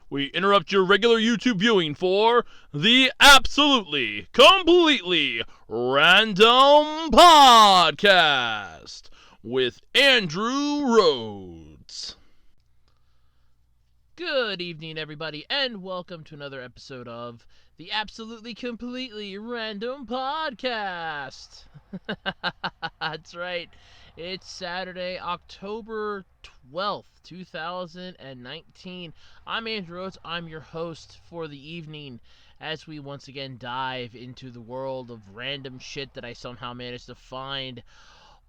we interrupt your regular YouTube viewing for the Absolutely, Completely Random Podcast with Andrew Rhodes. Good evening, everybody, and welcome to another episode of the Absolutely Completely Random Podcast. That's right. It's Saturday, October 12th, 2019. I'm Andrew Rhodes. I'm your host for the evening as we once again dive into the world of random shit that I somehow managed to find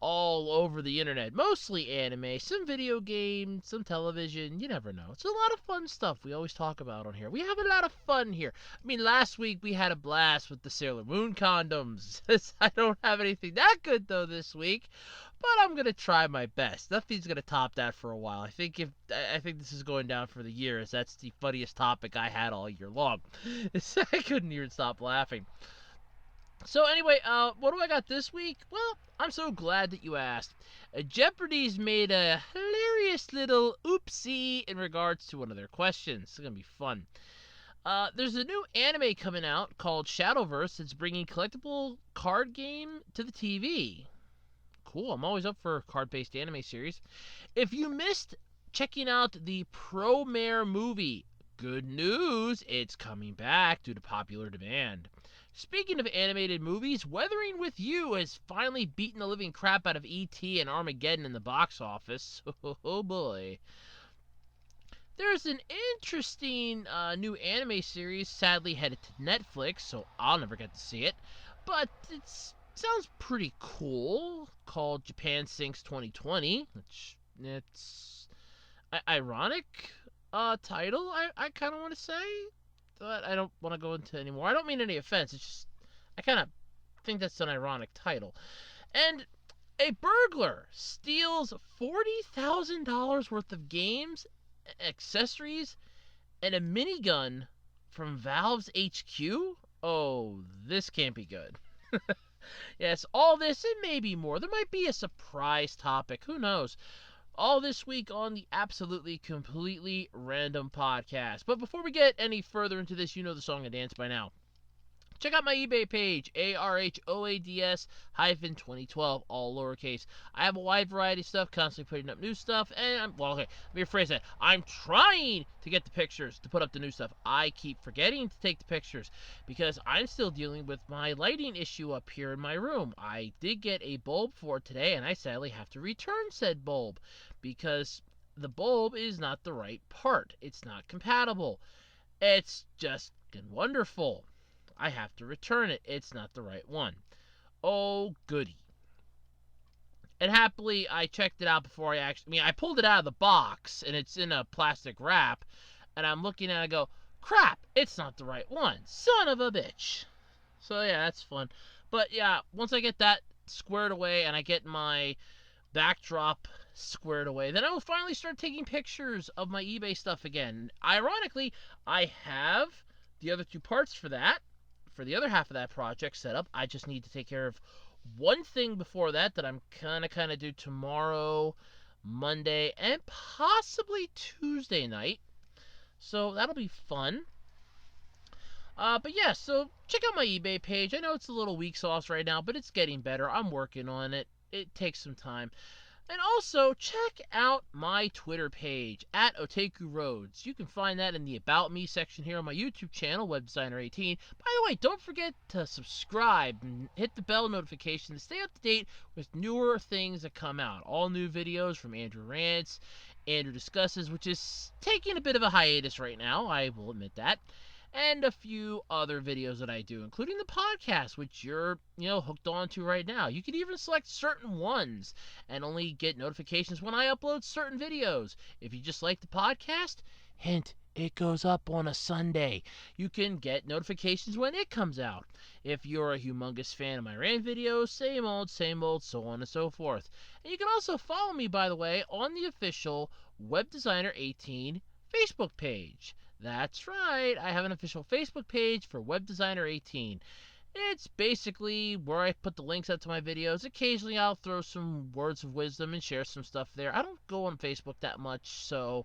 all over the internet. Mostly anime, some video games, some television, you never know. It's a lot of fun stuff we always talk about on here. We have a lot of fun here. I mean, last week we had a blast with the Sailor Moon condoms. I don't have anything that good though this week, but I'm gonna try my best. Nothing's gonna top that for a while. I think this is going down for the year, as that's the funniest topic I had all year long. I couldn't even stop laughing. So anyway, what do I got this week? Well, I'm so glad that you asked. Jeopardy's made a hilarious little oopsie in regards to one of their questions. It's going to be fun. There's a new anime coming out called Shadowverse. It's bringing collectible card game to the TV. Cool, I'm always up for card-based anime series. If you missed checking out the Promare movie, good news, it's coming back due to popular demand. Speaking of animated movies, Weathering with You has finally beaten the living crap out of E.T. and Armageddon in the box office. Oh boy. There's an interesting new anime series sadly headed to Netflix, so I'll never get to see it, but it sounds pretty cool, called Japan Sinks 2020, which it's ironic title, I kind of want to say. But I don't want to go into anymore. I don't mean any offense. It's just, I kind of think that's an ironic title. And a burglar steals $40,000 worth of games, accessories, and a minigun from Valve's HQ? Oh, this can't be good. Yes, all this and maybe more. There might be a surprise topic. Who knows? All this week on the Absolutely Completely Random Podcast. But before we get any further into this, you know the song and dance by now. Check out my eBay page, ARHOADS-2012, all lowercase. I have a wide variety of stuff, constantly putting up new stuff, and let me rephrase that. I'm trying to get the pictures to put up the new stuff. I keep forgetting to take the pictures because I'm still dealing with my lighting issue up here in my room. I did get a bulb for it today, and I sadly have to return said bulb because the bulb is not the right part. It's not compatible. It's just wonderful. I have to return it. It's not the right one. Oh, goody. And happily, I checked it out before I pulled it out of the box, and it's in a plastic wrap, and I'm looking at it and I go, crap, it's not the right one. Son of a bitch. So, yeah, that's fun. But, yeah, once I get that squared away and I get my backdrop squared away, then I will finally start taking pictures of my eBay stuff again. Ironically, I have the other two parts for that. For the other half of that project set up, I just need to take care of one thing before that I'm kind of do tomorrow, Monday, and possibly Tuesday night. So that'll be fun. But yeah, so check out my eBay page. I know it's a little weak sauce right now, but it's getting better. I'm working on it. It takes some time. And also, check out my Twitter page, @OtakuRhodes. You can find that in the About Me section here on my YouTube channel, WebDesigner18. By the way, don't forget to subscribe and hit the bell notification to stay up to date with newer things that come out. All new videos from Andrew Rants, Andrew Discusses, which is taking a bit of a hiatus right now, I will admit that, and a few other videos that I do, including the podcast, which you're, hooked on to right now. You can even select certain ones and only get notifications when I upload certain videos. If you just like the podcast, hint, it goes up on a Sunday. You can get notifications when it comes out. If you're a humongous fan of my rant videos, same old, so on and so forth. And you can also follow me, by the way, on the official WebDesigner18 Facebook page. That's right, I have an official Facebook page for WebDesigner18. It's basically where I put the links out to my videos. Occasionally I'll throw some words of wisdom and share some stuff there. I don't go on Facebook that much, so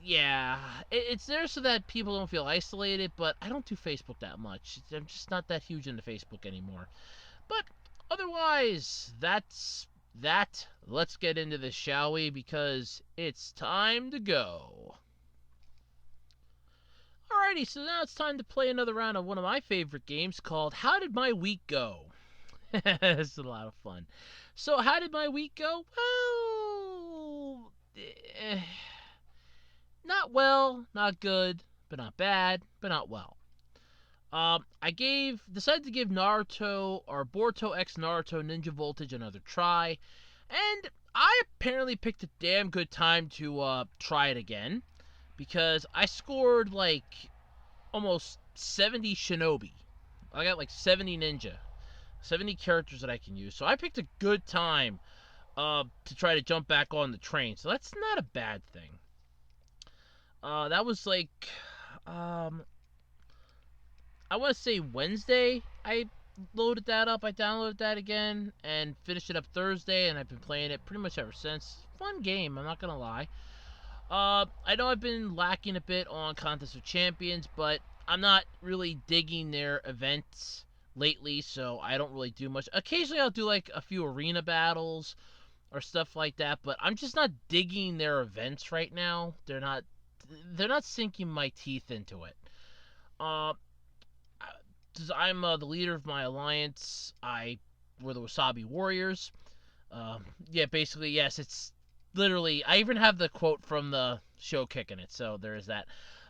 yeah, it's there so that people don't feel isolated, but I don't do Facebook that much. I'm just not that huge into Facebook anymore. But otherwise, that's that. Let's get into this, shall we? Because it's time to go. Alrighty, so now it's time to play another round of one of my favorite games called How Did My Week Go? It's a lot of fun. So, how did my week go? Not well, not good, but not bad, but not well. Decided to give Naruto or Boruto X Naruto Ninja Voltage another try, and I apparently picked a damn good time to try it again because I scored like almost 70 shinobi. I got like 70 ninja, 70 characters that I can use. So I picked a good time to try to jump back on the train. So that's not a bad thing. That was like, um, I want to say Wednesday. I loaded that up. I downloaded that again and finished it up Thursday, and I've been playing it pretty much ever since. Fun game, I'm not gonna lie. I know I've been lacking a bit on Contest of Champions, but I'm not really digging their events lately, so I don't really do much. Occasionally I'll do like a few arena battles or stuff like that, but I'm just not digging their events right now. They're not sinking my teeth into it. Uh, I'm the leader of my alliance. We're the Wasabi Warriors. Yeah, basically, yes, it's literally. I even have the quote from the show kicking it, so there is that.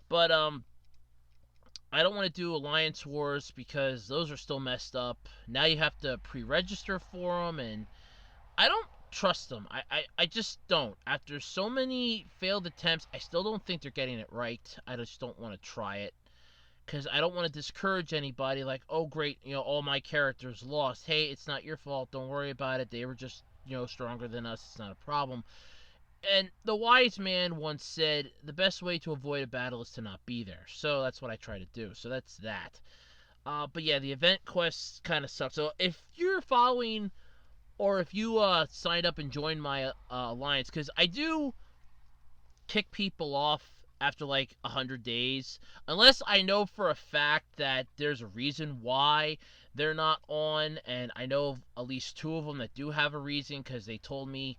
But I don't want to do Alliance Wars because those are still messed up. Now you have to pre-register for them, and I don't trust them. I just don't. After so many failed attempts, I still don't think they're getting it right. I just don't want to try it because I don't want to discourage anybody. Like, oh great, all my characters lost. Hey, it's not your fault. Don't worry about it. They were just stronger than us. It's not a problem. And the wise man once said, the best way to avoid a battle is to not be there. So that's what I try to do. So that's that. But yeah, the event quests kind of suck. So if you're following, or if you signed up and joined my alliance, because I do kick people off after like 100 days, unless I know for a fact that there's a reason why they're not on, and I know of at least 2 of them that do have a reason, because they told me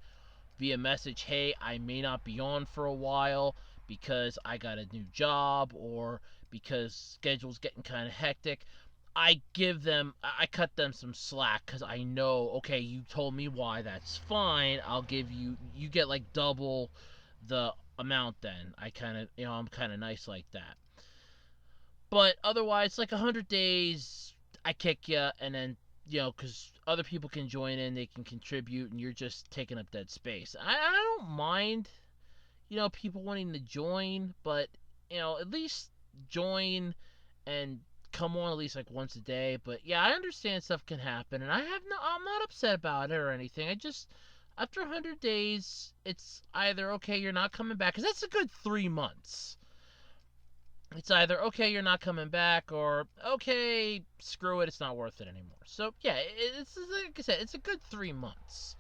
via message, hey, I may not be on for a while because I got a new job or because schedule's getting kind of hectic. I cut them some slack because I know, okay, you told me why, that's fine. I'll give you get like double the amount then. I'm kind of nice like that. But otherwise, like 100 days, I kick you, and then because other people can join in, they can contribute, and you're just taking up dead space. I don't mind, people wanting to join, but, at least join and come on at least like once a day. But yeah, I understand stuff can happen, and I'm not upset about it or anything. I just, after 100 days, it's either, okay, you're not coming back, because that's a good 3 months. It's either, okay, you're not coming back, or, okay, screw it, it's not worth it anymore. So, yeah, it's like I said, it's a good 3 months.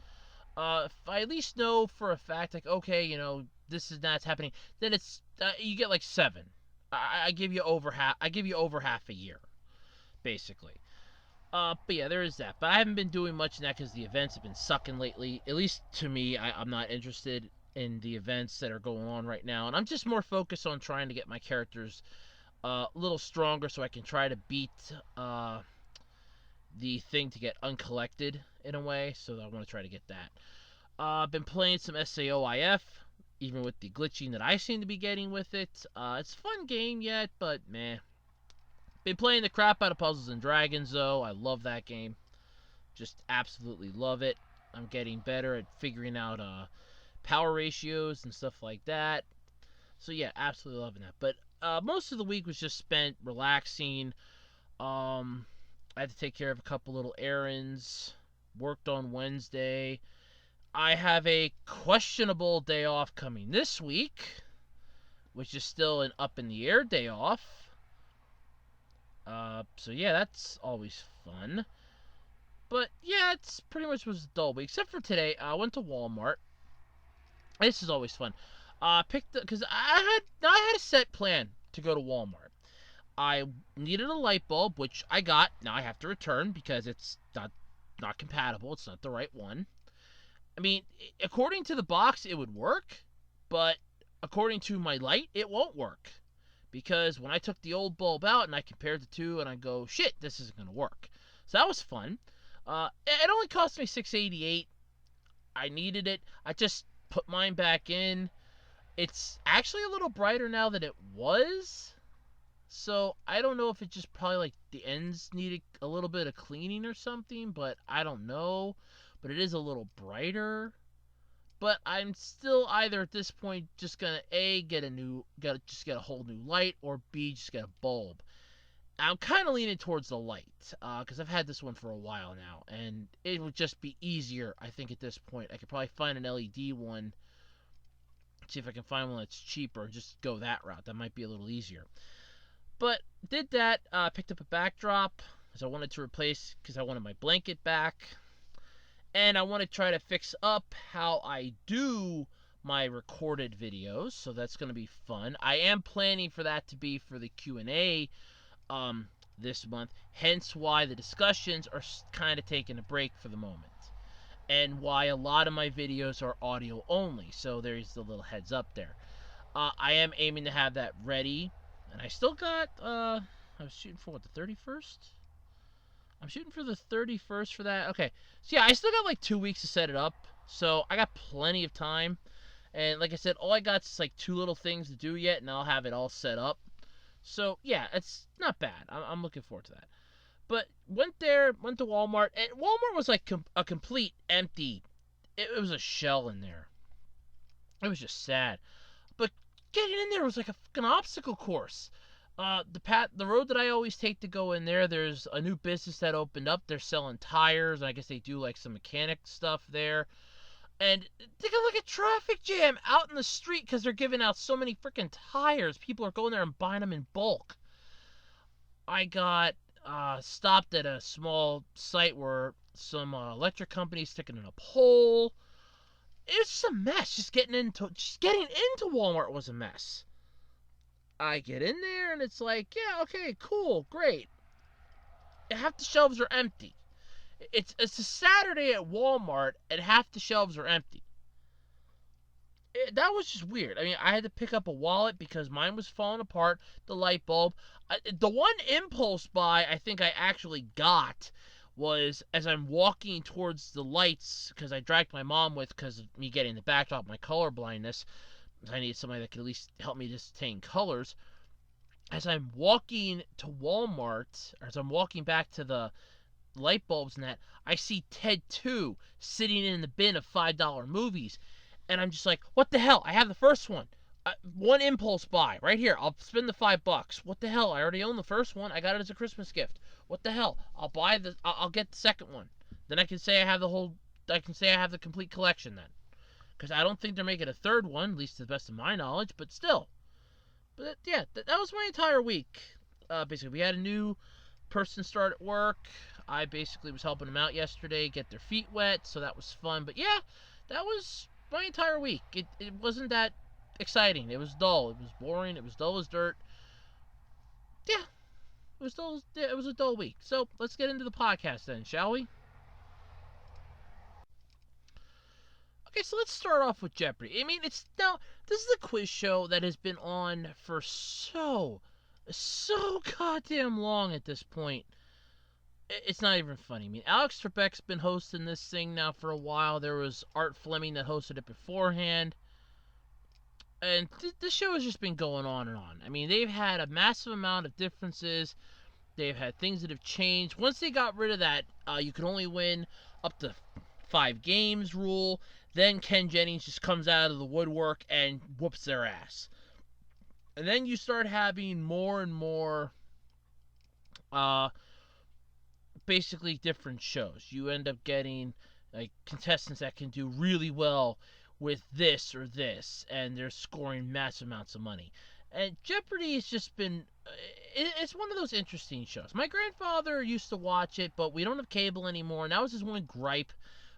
If I at least know for a fact, like, okay, this is not happening, then it's, you get like 7. I give you over half a year, basically. But yeah, there is that. But I haven't been doing much in that because the events have been sucking lately. At least to me, I'm not interested in the events that are going on right now, and I'm just more focused on trying to get my characters a little stronger so I can try to beat the thing to get uncollected in a way. So I want to try to get that. I've been playing some SAOIF, even with the glitching that I seem to be getting with it. It's a fun game yet, but meh. Been playing the crap out of Puzzles and Dragons though. I love that game. Just absolutely love it. I'm getting better at figuring out power ratios and stuff like that. So yeah, absolutely loving that. But most of the week was just spent relaxing. I had to take care of a couple little errands. Worked on Wednesday. I have a questionable day off coming this week, which is still an up in the air day off. So yeah, that's always fun. But yeah, it's pretty much was a dull week, except for today. I went to Walmart. This is always fun. Picked because I had a set plan to go to Walmart. I needed a light bulb, which I got. Now I have to return because it's not compatible. It's not the right one. I mean, according to the box, it would work, but according to my light, it won't work. Because when I took the old bulb out and I compared the two, and I go, shit, this isn't gonna work. So that was fun. It only cost me $6.88. I needed it. I just put mine back in. It's actually a little brighter now than it was. So I don't know if it just probably like the ends needed a little bit of cleaning or something, but I don't know. But it is a little brighter. But I'm still either at this point just gonna get a whole new light, or B, just get a bulb. I'm kind of leaning towards the light because I've had this one for a while now, and it would just be easier. I think at this point I could probably find an LED one. See if I can find one that's cheaper and just go that route. That might be a little easier. But did that. Picked up a backdrop because I wanted to replace, because I wanted my blanket back. And I want to try to fix up how I do my recorded videos, so that's going to be fun. I am planning for that to be for the Q&A this month, hence why the discussions are kind of taking a break for the moment. And why a lot of my videos are audio only, so there's the little heads up there. I am aiming to have that ready, and I still got, I was shooting for what, the 31st? I'm shooting for the 31st for that. Okay. So, yeah, I still got like 2 weeks to set it up. So, I got plenty of time. And like I said, all I got is like 2 little things to do yet, and I'll have it all set up. So, yeah, it's not bad. I'm looking forward to that. But went to Walmart, and Walmart was like a complete empty. It was a shell in there. It was just sad. But getting in there was like a fucking obstacle course. The road that I always take to go in there, there's a new business that opened up. They're selling tires, and I guess they do like some mechanic stuff there. And they got like a traffic jam out in the street because they're giving out so many freaking tires. People are going there and buying them in bulk. I got stopped at a small site where some electric companies sticking in a pole. It was just a mess. Just getting into Walmart was a mess. I get in there and it's like, yeah, okay, cool, great. Half the shelves are empty. It's a Saturday at Walmart and half the shelves are empty. That was just weird. I mean, I had to pick up a wallet because mine was falling apart, the light bulb. The one impulse buy I think I actually got was as I'm walking towards the lights, because I dragged my mom with because of me getting the backdrop, my color blindness. I needed somebody that could at least help me distinguish colors. As I'm walking to Walmart, or as I'm walking back to the light bulbs and that, I see Ted 2 sitting in the bin of $5 movies. And I'm just like, what the hell? I have the first one. One impulse buy right here. I'll spend the $5. What the hell? I already own the first one. I got it as a Christmas gift. What the hell? I'll get the second one. Then I can say I have the complete collection then. Because I don't think they're making a third one, at least to the best of my knowledge, but still. But yeah, that was my entire week. Basically, we had a new person start at work. I basically was helping them out yesterday, get their feet wet, so that was fun. But yeah, that was my entire week. It wasn't that exciting. It was dull. It was boring. It was dull as dirt. Yeah, it was dull. It was a dull week. So let's get into the podcast then, shall we? Okay, so let's start off with Jeopardy. I mean, this is a quiz show that has been on for so goddamn long at this point. It's not even funny. I mean, Alex Trebek's been hosting this thing now for a while. There was Art Fleming that hosted it beforehand. And this show has just been going on and on. I mean, they've had a massive amount of differences. They've had things that have changed. Once they got rid of that, you could only win up to 5 games rule. Then Ken Jennings just comes out of the woodwork and whoops their ass. And then you start having more and more basically different shows. You end up getting like contestants that can do really well with this or this, and they're scoring massive amounts of money. And Jeopardy has just been, it's one of those interesting shows. My grandfather used to watch it, but we don't have cable anymore, and that was his one gripe.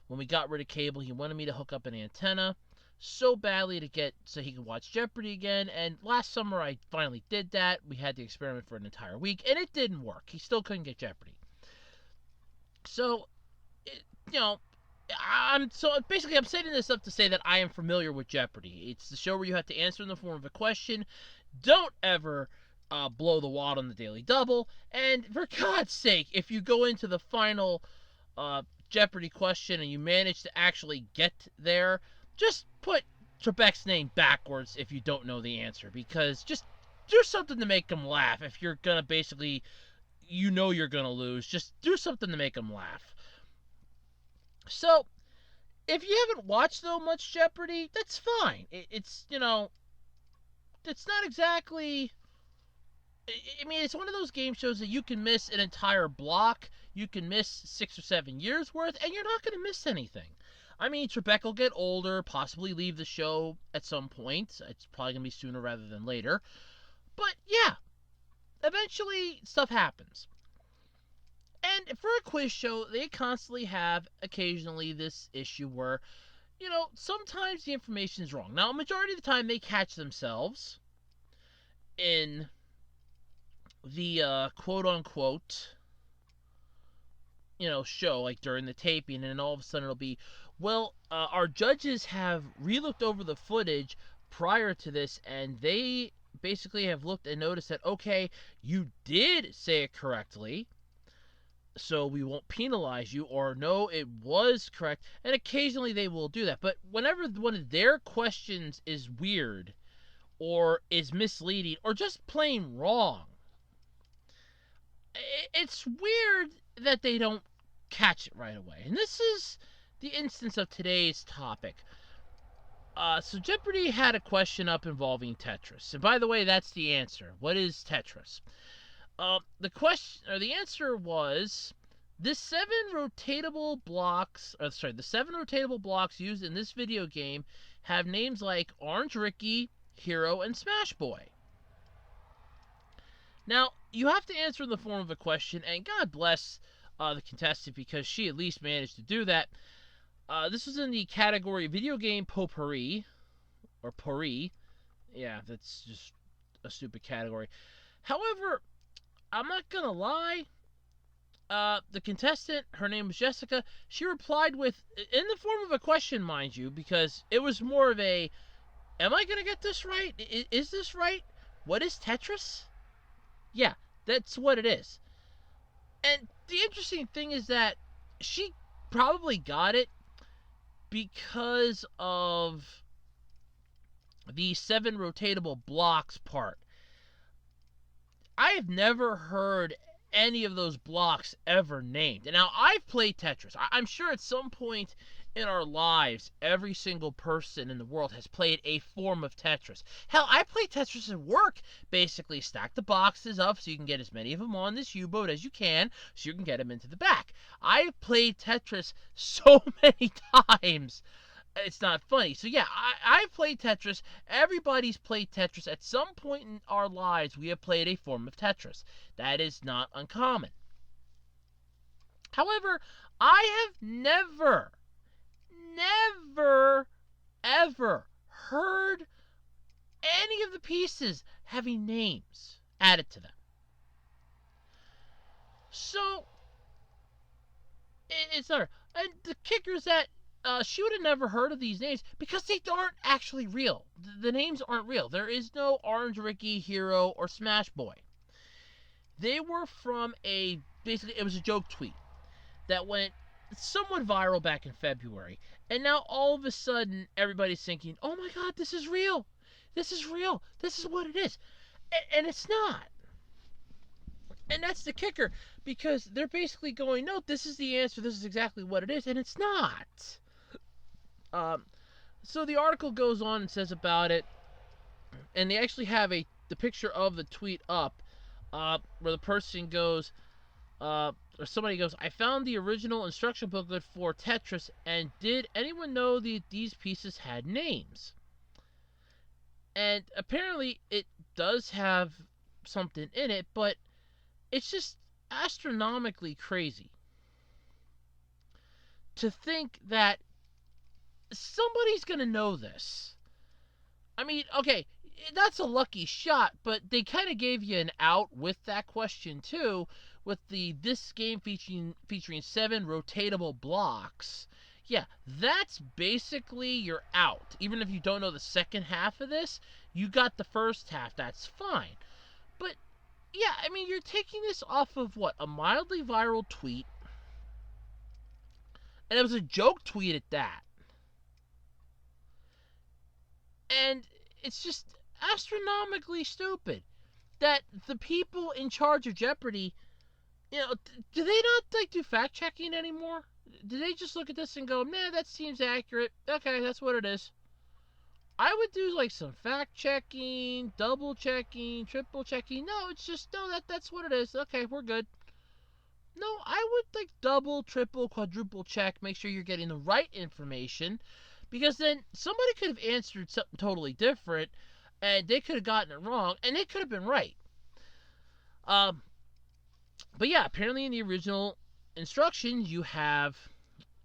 When we got rid of cable, he wanted me to hook up an antenna. so badly to get so he could watch Jeopardy again. And last summer I finally did that. We had the experiment for an entire week, and it didn't work. He still couldn't get Jeopardy. So, you know, I'm setting this up to say that I am familiar with Jeopardy. It's the show where you have to answer in the form of a question. Don't ever blow the wad on the Daily Double. And for God's sake, if you go into the final Jeopardy question and you manage to actually get there, just put Trebek's name backwards if you don't know the answer, because just do something to make them laugh. If you're gonna basically, you're gonna lose, just do something to make them laugh. So, if you haven't watched though much Jeopardy, that's fine. It's it's not exactly. I mean, it's one of those game shows that you can miss an entire block, you can miss 6 or 7 years worth, and you're not going to miss anything. I mean, Trebek will get older, possibly leave the show at some point. It's probably going to be sooner rather than later. But yeah, eventually stuff happens. And for a quiz show, they constantly have occasionally this issue where, sometimes the information is wrong. Now, a majority of the time they catch themselves in the quote-unquote, show, like during the taping, and then all of a sudden it'll be, well, our judges have re-looked over the footage prior to this, and they basically have looked and noticed that, okay, you did say it correctly, so we won't penalize you, or no, it was correct, and occasionally they will do that. But whenever one of their questions is weird, or is misleading, or just plain wrong, it's weird that they don't catch it right away. And this is the instance of today's topic. So Jeopardy had a question up involving Tetris. And by the way, that's the answer. What is Tetris? The answer was the seven rotatable blocks used in this video game have names like Orange Ricky, Hero, and Smash Boy. Now, you have to answer in the form of a question, and God bless the contestant because she at least managed to do that. This was in the category Video Game Potpourri, or Pourri. Yeah, that's just a stupid category. However, I'm not going to lie. The contestant, her name was Jessica, she replied with, in the form of a question, mind you, because it was more of a, am I going to get this right? Is this right? What is Tetris? Yeah, that's what it is. And the interesting thing is that she probably got it because of the 7 rotatable blocks part. I have never heard any of those blocks ever named. And now, I've played Tetris. I'm sure at some point in our lives, every single person in the world has played a form of Tetris. Hell, I play Tetris at work. Basically, stack the boxes up so you can get as many of them on this U-boat as you can, so you can get them into the back. I've played Tetris so many times. It's not funny. So yeah, I've played Tetris. Everybody's played Tetris. At some point in our lives, we have played a form of Tetris. That is not uncommon. However, I have never, ever heard any of the pieces having names added to them. So, it's not. And the kicker is that she would have never heard of these names because they aren't actually real. The names aren't real. There is no Orange Ricky, Hero, or Smash Boy. They were from basically, it was a joke tweet that went somewhat viral back in February. And now all of a sudden, everybody's thinking, oh my God, this is real. This is real. This is what it is. And it's not. And that's the kicker, because they're basically going, no, this is the answer. This is exactly what it is. And it's not. So the article goes on and says about it, and they actually have the picture of the tweet up, where the person goes, or somebody goes, I found the original instruction booklet for Tetris, and did anyone know that these pieces had names? And apparently it does have something in it, but it's just astronomically crazy to think that somebody's gonna know this. I mean, okay, that's a lucky shot, but they kind of gave you an out with that question too, with this game featuring 7 rotatable blocks. Yeah, that's basically your out. Even if you don't know the second half of this, you got the first half. That's fine. But yeah, I mean, you're taking this off of what, a mildly viral tweet, and it was a joke tweet at that. And it's just astronomically stupid that the people in charge of Jeopardy, do they not do fact checking anymore? Do they just look at this and go, "Man, that seems accurate. Okay, that's what it is." I would do some fact checking, double checking, triple checking. No, it's just no. That's what it is. Okay, we're good. No, I would double, triple, quadruple check, make sure you're getting the right information, because then somebody could have answered something totally different, and they could have gotten it wrong, and they could have been right. But yeah, apparently in the original instructions, you have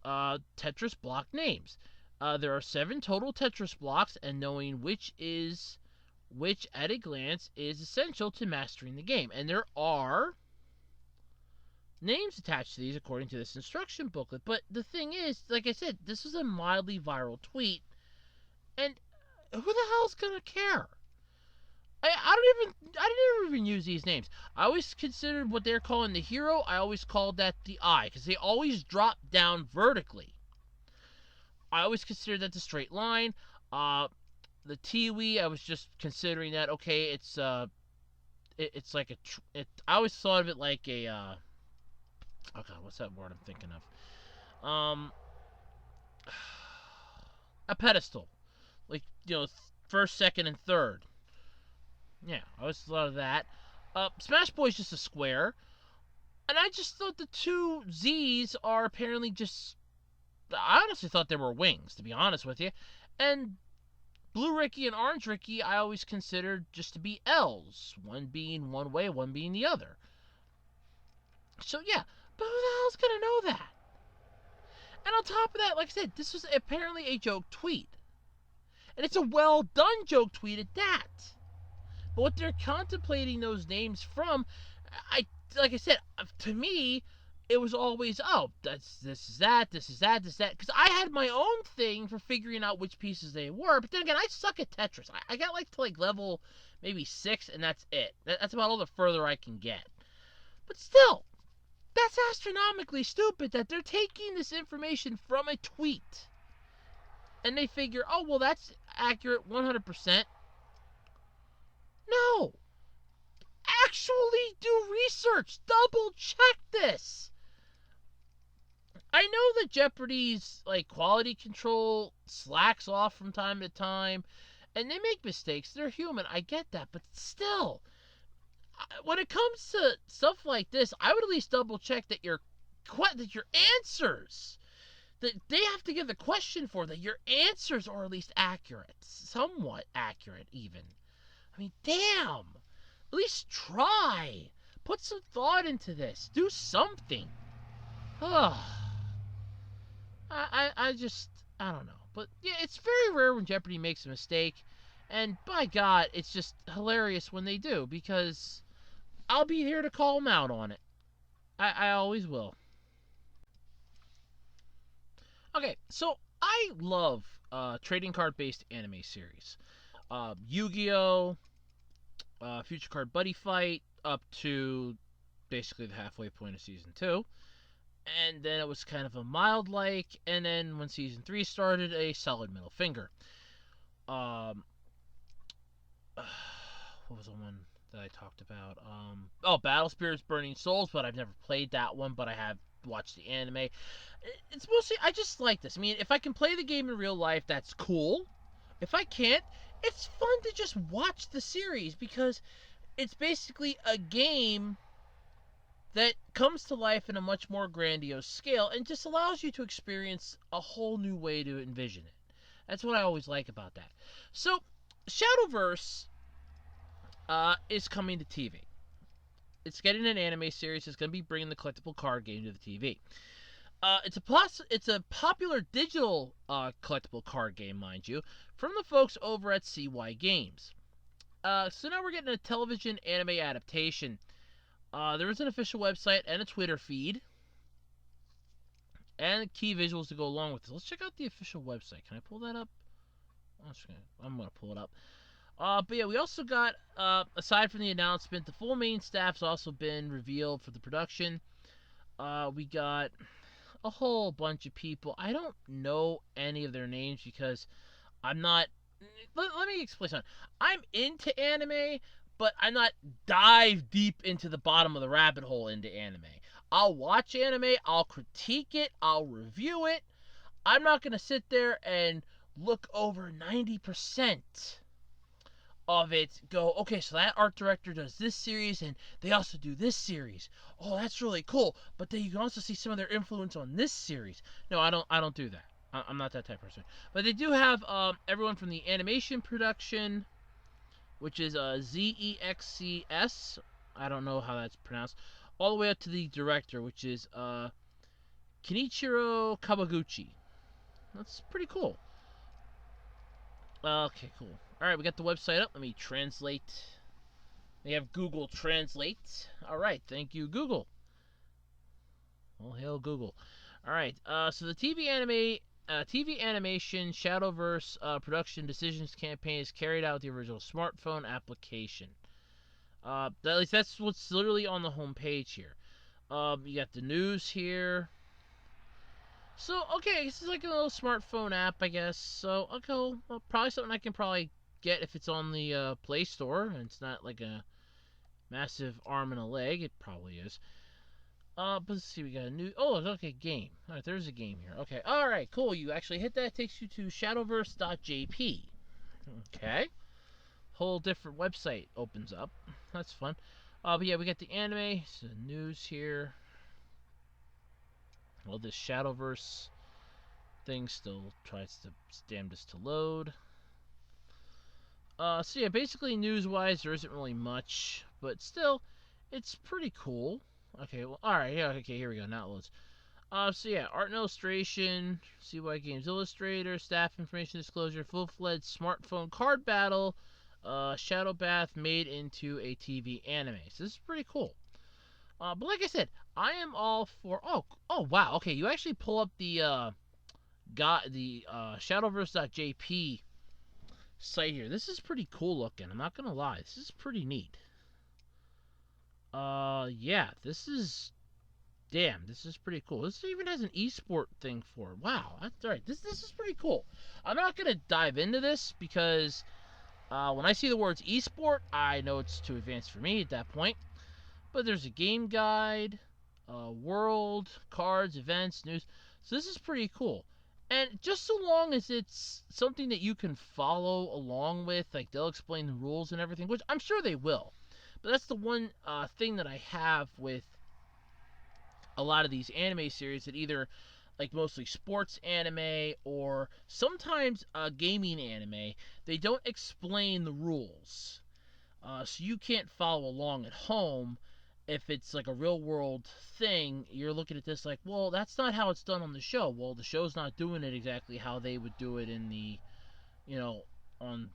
Tetris block names. There are 7 total Tetris blocks, and knowing which at a glance is essential to mastering the game. And there are names attached to these according to this instruction booklet. But the thing is, like I said, this is a mildly viral tweet, and who the hell's gonna care? I didn't even use these names. I always considered what they're calling the hero, I always called that the eye, because they always drop down vertically. I always considered that the straight line. The Tiwi, I was just considering that, okay, it's like I always thought of it like a, oh god, what's that word I'm thinking of? A pedestal. First, second, and third. Yeah, I always thought of that. Smash Boy's just a square. And I just thought the 2 Z's are apparently just... I honestly thought they were wings, to be honest with you. And Blue Ricky and Orange Ricky, I always considered just to be L's. One being one way, one being the other. So yeah, but who the hell's gonna know that? And on top of that, like I said, this was apparently a joke tweet. And it's a well done joke tweet at that. But what they're contemplating those names from, like I said, to me, it was always, oh, this is that. Because I had my own thing for figuring out which pieces they were. But then again, I suck at Tetris. I got to level maybe 6, and that's it. That's about all the further I can get. But still, that's astronomically stupid that they're taking this information from a tweet. And they figure, oh, well, that's accurate 100%. No. Actually do research. Double check this. I know that Jeopardy's quality control slacks off from time to time, and they make mistakes. They're human. I get that, but still, when it comes to stuff like this, I would at least double check that your answers that they have to give the question for, that your answers are at least accurate, somewhat accurate even. I mean, damn. At least try. Put some thought into this. Do something. Ugh. I don't know. But yeah, it's very rare when Jeopardy makes a mistake. And by God, it's just hilarious when they do, because I'll be here to call them out on it. I always will. Okay, so I love trading card based anime series. Yu-Gi-Oh! Future Card Buddy Fight up to basically the halfway point of season 2, and then it was kind of a mild and then when season 3 started, a solid middle finger. What was the one that I talked about? Battle Spirits Burning Souls, but I've never played that one, but I have watched the anime. It's mostly, I just like this. I mean, if I can play the game in real life, that's cool. If I can't, it's fun to just watch the series, because it's basically a game that comes to life in a much more grandiose scale and just allows you to experience a whole new way to envision it. That's what I always like about that. So, Shadowverse is coming to TV. It's getting an anime series. It's going to be bringing the collectible card game to the TV. It's a popular digital collectible card game, mind you, from the folks over at CY Games. So now we're getting a television anime adaptation. There is an official website and a Twitter feed, and key visuals to go along with this. Let's check out the official website. Can I pull that up? I'm gonna pull it up. But yeah, we also got, aside from the announcement, the full main staff's also been revealed for the production. We got a whole bunch of people. I don't know any of their names because I'm not. Let me explain something. I'm into anime, but I'm not dive deep into the bottom of the rabbit hole into anime. I'll watch anime, I'll critique it, I'll review it. I'm not gonna sit there and look over 90% of it, go, okay, so that art director does this series and they also do this series. Oh, that's really cool. But then you can also see some of their influence on this series. No, I don't do that. I'm not that type of person. But they do have everyone from the animation production, which is ZEXCS. I don't know how that's pronounced. All the way up to the director, which is Kenichiro Kawaguchi. That's pretty cool. Okay, cool. Alright, we got the website up. Let me translate. They have Google Translate. Alright, thank you, Google. Well, hail Google. Alright, so the TV animation Shadowverse production decisions campaign is carried out with the original smartphone application. At least that's what's literally on the home page here. You got the news here. So, okay, this is like a little smartphone app, I guess. So, okay, well, probably something I can probably get if it's on the Play Store, and it's not like a massive arm and a leg. It probably is. But let's see, we got a new... Oh, okay, game. Alright, there's a game here. Okay, alright, cool. You actually hit that. It takes you to shadowverse.jp. Okay. Whole different website opens up. That's fun. But yeah, we got the anime. So news here. Well, this Shadowverse thing still tries to damnedest to load. So yeah, basically news-wise, there isn't really much, but still, it's pretty cool. Okay, well, alright, yeah, okay, here we go, now it loads. So yeah, art and illustration, CY Games Illustrator, staff information disclosure, full-fledged smartphone card battle, Shadow Bath made into a TV anime. So this is pretty cool. But like I said, I am all for... Oh, wow, okay, you actually pull up the, Shadowverse.jp site here. This is pretty cool looking, I'm not gonna lie. This is pretty neat. Yeah, this is... Damn, this is pretty cool. This even has an esport thing for it. Wow, that's alright. This is pretty cool. I'm not gonna dive into this because when I see the words esport, I know it's too advanced for me at that point. But there's a game guide, world, cards, events, news. So this is pretty cool. And just so long as it's something that you can follow along with, like they'll explain the rules and everything, which I'm sure they will. But that's the one thing that I have with a lot of these anime series, that either like mostly sports anime or sometimes gaming anime, they don't explain the rules. So you can't follow along at home. If it's like a real world thing, you're looking at this like, well, that's not how it's done on the show. Well, the show's not doing it exactly how they would do it in the, on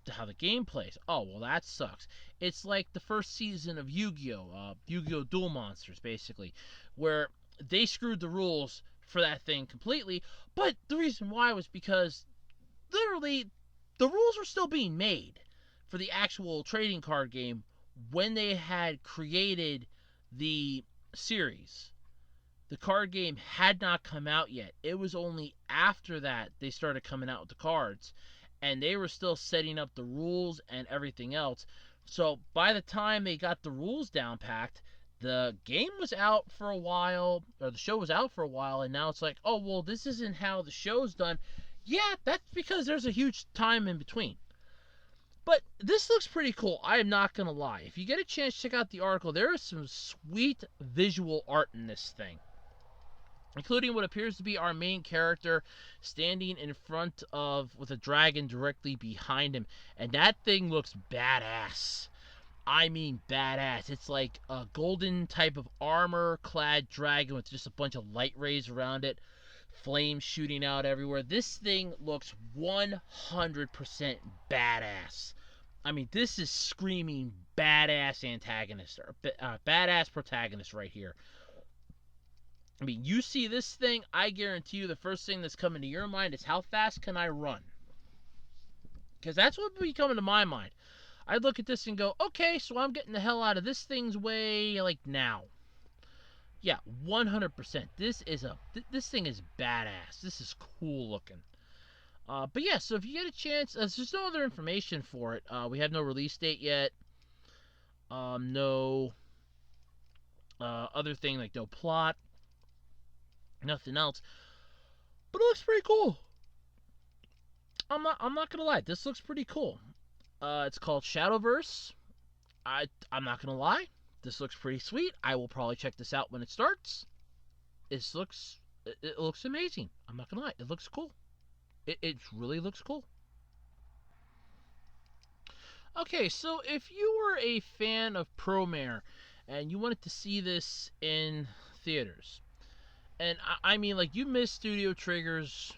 how the game plays. Oh, well, that sucks. It's like the first season of Yu-Gi-Oh! Yu-Gi-Oh! Duel Monsters, basically, where they screwed the rules for that thing completely, but the reason why was because literally the rules were still being made for the actual trading card game when they had created the series. The card game had not come out yet. It was only after that they started coming out with the cards, and they were still setting up the rules and everything else. So by the time they got the rules down packed, the game was out for a while, or the show was out for a while, and now it's like, oh, well, this isn't how the show's done. Yeah, that's because there's a huge time in between. But this looks pretty cool, I am not going to lie. If you get a chance to check out the article, there is some sweet visual art in this thing, including what appears to be our main character standing in front of, with a dragon directly behind him. And that thing looks badass. I mean badass. It's like a golden type of armor-clad dragon with just a bunch of light rays around it, flames shooting out everywhere. This thing looks 100% badass. I mean, this is screaming badass antagonist, or badass protagonist right here. I mean, you see this thing, I guarantee you the first thing that's coming to your mind is how fast can I run? Because that's what would be coming to my mind. I'd look at this and go, okay, so I'm getting the hell out of this thing's way, like, now. Yeah, 100%. This thing is badass. This is cool looking. But yeah, so if you get a chance, there's no other information for it. We have no release date yet. No other thing, like no plot. Nothing else. But it looks pretty cool. I'm not gonna lie, this looks pretty cool. It's called Shadowverse. I'm not gonna lie, this looks pretty sweet. I will probably check this out when it starts. It looks amazing. I'm not gonna lie, it looks cool. It really looks cool. Okay, so if you were a fan of Promare and you wanted to see this in theaters, and I mean, like, you missed Studio Trigger's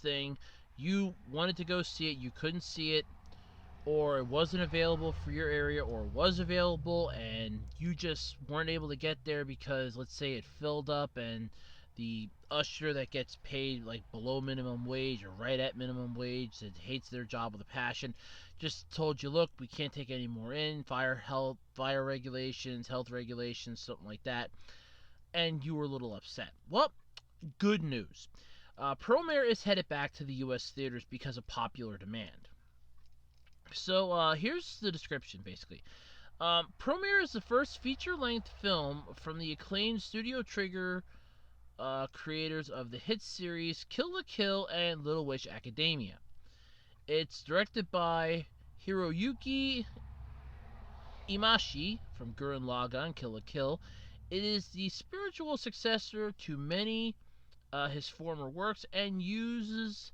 thing, you wanted to go see it, you couldn't see it, or it wasn't available for your area, or was available and you just weren't able to get there because, let's say, it filled up and the usher that gets paid like below minimum wage or right at minimum wage, that hates their job with a passion, just told you, look, we can't take any more in, fire regulations, health regulations, something like that, and you were a little upset. Well, good news. Promare is headed back to the U.S. theaters because of popular demand. So here's the description, basically. Promare is the first feature-length film from the acclaimed Studio Trigger creators of the hit series Kill la Kill and Little Witch Academia. It's directed by Hiroyuki Imaishi from Gurren Lagann Kill la Kill. It is the spiritual successor to many his former works and uses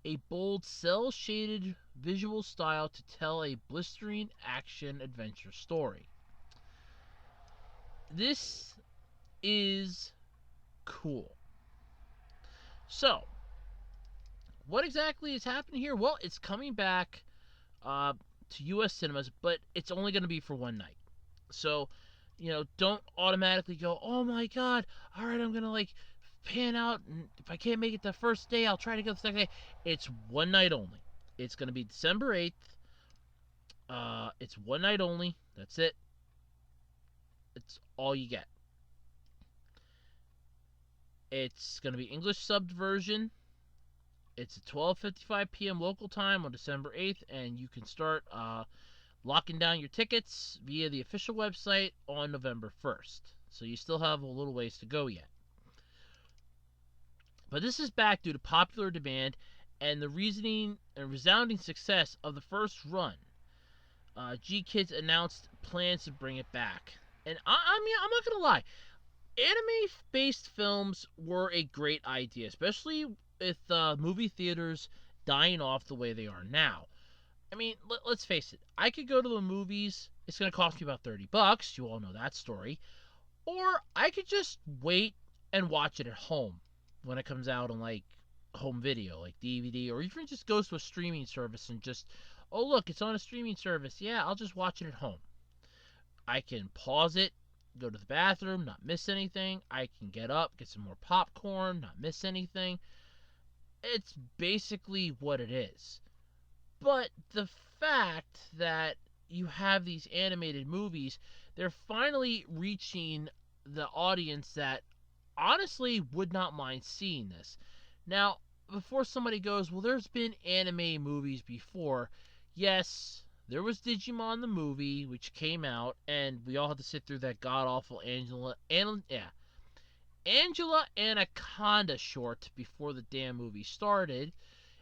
a bold, cel-shaded visual style to tell a blistering action-adventure story. This is cool. So, what exactly is happening here? Well, it's coming back to U.S. cinemas, but it's only going to be for one night. So, don't automatically go, oh my god, alright, I'm going to, like, pan out, and if I can't make it the first day, I'll try to go the second day. It's one night only. It's going to be December 8th. It's one night only. That's it. It's all you get. It's going to be English subbed version. It's at 12:55 p.m. local time on December 8th, and you can start locking down your tickets via the official website on November 1st. So you still have a little ways to go yet. But this is back due to popular demand and the reasoning and resounding success of the first run. G-Kids announced plans to bring it back. And I mean, I'm not going to lie. Anime-based films were a great idea, especially with movie theaters dying off the way they are now. I mean, let's face it. I could go to the movies. It's going to cost me about $30. You all know that story. Or I could just wait and watch it at home when it comes out on, like, home video, like DVD, or even just goes to a streaming service and just, oh, look, it's on a streaming service. Yeah, I'll just watch it at home. I can pause it, go to the bathroom, not miss anything. I can get up, get some more popcorn, not miss anything. It's basically what it is. But the fact that you have these animated movies, they're finally reaching the audience that honestly would not mind seeing this. Now, before somebody goes, well, there's been anime movies before. Yes, there was Digimon the movie, which came out, and we all had to sit through that god-awful Angela Anaconda short before the damn movie started.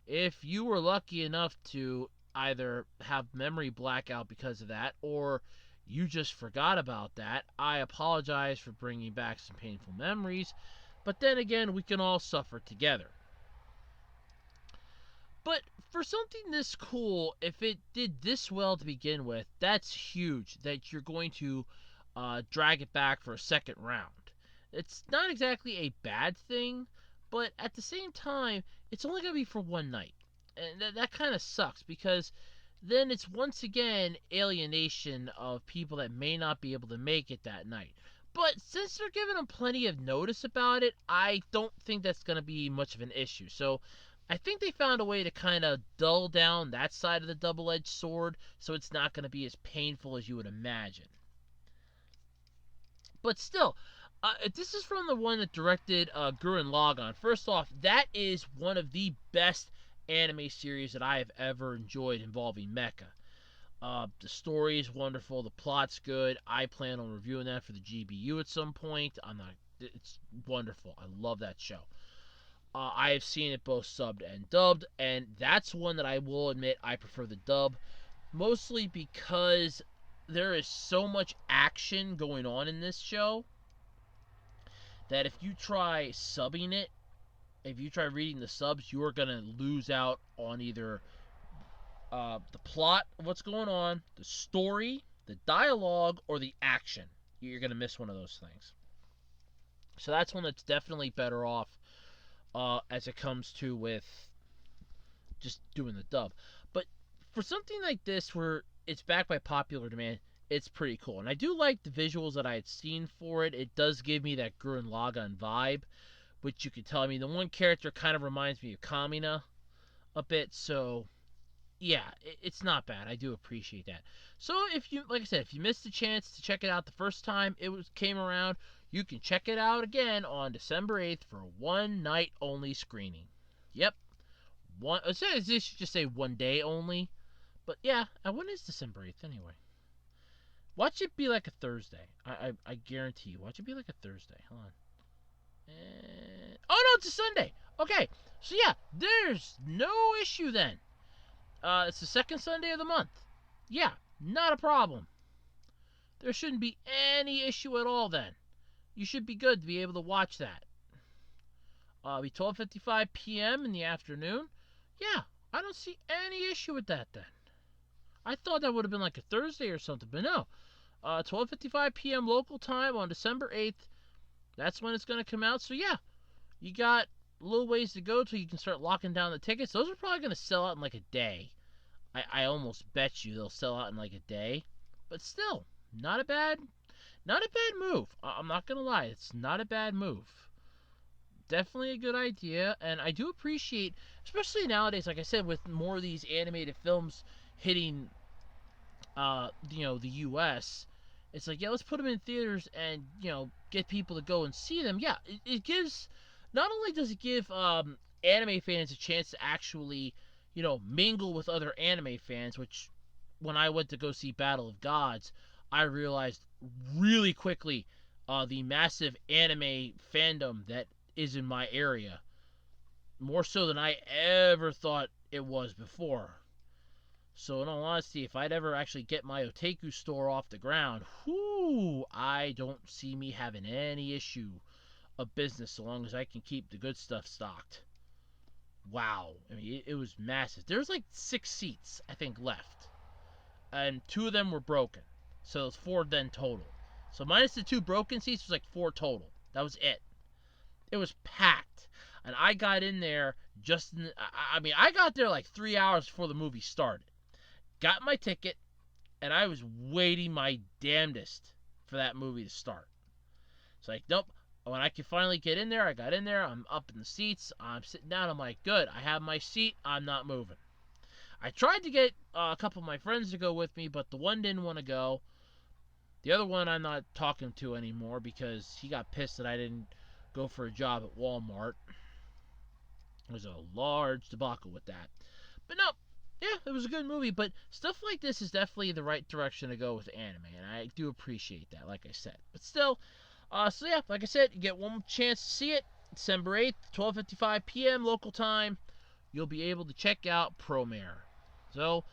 If you were lucky enough to either have memory blackout because of that, or you just forgot about that, I apologize for bringing back some painful memories, but then again, we can all suffer together. But for something this cool, if it did this well to begin with, that's huge that you're going to drag it back for a second round. It's not exactly a bad thing, but at the same time, it's only going to be for one night. And that kind of sucks because then it's once again alienation of people that may not be able to make it that night. But since they're giving them plenty of notice about it, I don't think that's going to be much of an issue. So I think they found a way to kind of dull down that side of the double-edged sword so it's not going to be as painful as you would imagine. But still, this is from the one that directed Gurren Lagann. First off, that is one of the best anime series that I have ever enjoyed involving mecha. The story is wonderful. The plot's good. I plan on reviewing that for the GBU at some point. It's wonderful. I love that show. I have seen it both subbed and dubbed, and that's one that I will admit I prefer the dub, mostly because there is so much action going on in this show that if you try subbing it, if you try reading the subs, you are going to lose out on either the plot of what's going on, the story, the dialogue, or the action. You're going to miss one of those things. So that's one that's definitely better off as it comes to with just doing the dub. But for something like this where it's backed by popular demand, it's pretty cool. And I do like the visuals that I had seen for it. It does give me that Gurren Lagann vibe, which you could tell. I mean, the one character kind of reminds me of Kamina a bit, so yeah, it's not bad. I do appreciate that. So if you, like I said, if you missed the chance to check it out the first time came around, you can check it out again on December 8th for a one-night only screening. Yep. This should just say one day only. But yeah, when is December 8th anyway? Watch it be like a Thursday. I guarantee you. Watch it be like a Thursday. Hold on. Oh no, it's a Sunday. Okay. So yeah, there's no issue then. It's the second Sunday of the month. Yeah, not a problem. There shouldn't be any issue at all then. You should be good to be able to watch that. It'll be 12:55 p.m. in the afternoon. Yeah, I don't see any issue with that then. I thought that would have been like a Thursday or something, but no. 12:55 p.m. local time on December 8th. That's when it's going to come out. So yeah, you got a little ways to go till you can start locking down the tickets. Those are probably going to sell out in like a day. I almost bet you they'll sell out in like a day. But still, not a bad move. I'm not going to lie. It's not a bad move. Definitely a good idea. And I do appreciate, especially nowadays, like I said, with more of these animated films hitting, the U.S., it's like, yeah, let's put them in theaters and, get people to go and see them. Yeah, it gives, not only does it give anime fans a chance to actually, mingle with other anime fans, which when I went to go see Battle of Gods, I realized really quickly the massive anime fandom that is in my area. More so than I ever thought it was before. So in all honesty, if I'd ever actually get my Otaku store off the ground, I don't see me having any issue of business so long as I can keep the good stuff stocked. Wow. I mean, it was massive. There's like 6 seats, I think, left. And 2 of them were broken. So it's 4 then total. So minus the 2 broken seats, it was like 4 total. That was it. It was packed. And I got in there I got there like 3 hours before the movie started. Got my ticket, and I was waiting my damnedest for that movie to start. It's like, nope. When I could finally get in there, I got in there. I'm up in the seats. I'm sitting down. I'm like, good. I have my seat. I'm not moving. I tried to get a couple of my friends to go with me, but the one didn't want to go. The other one I'm not talking to anymore because he got pissed that I didn't go for a job at Walmart. There's a large debacle with that. But no, yeah, it was a good movie. But stuff like this is definitely the right direction to go with anime, and I do appreciate that, like I said. But still, so yeah, like I said, you get one chance to see it. December 8th, 12:55 p.m. local time. You'll be able to check out Promare. So,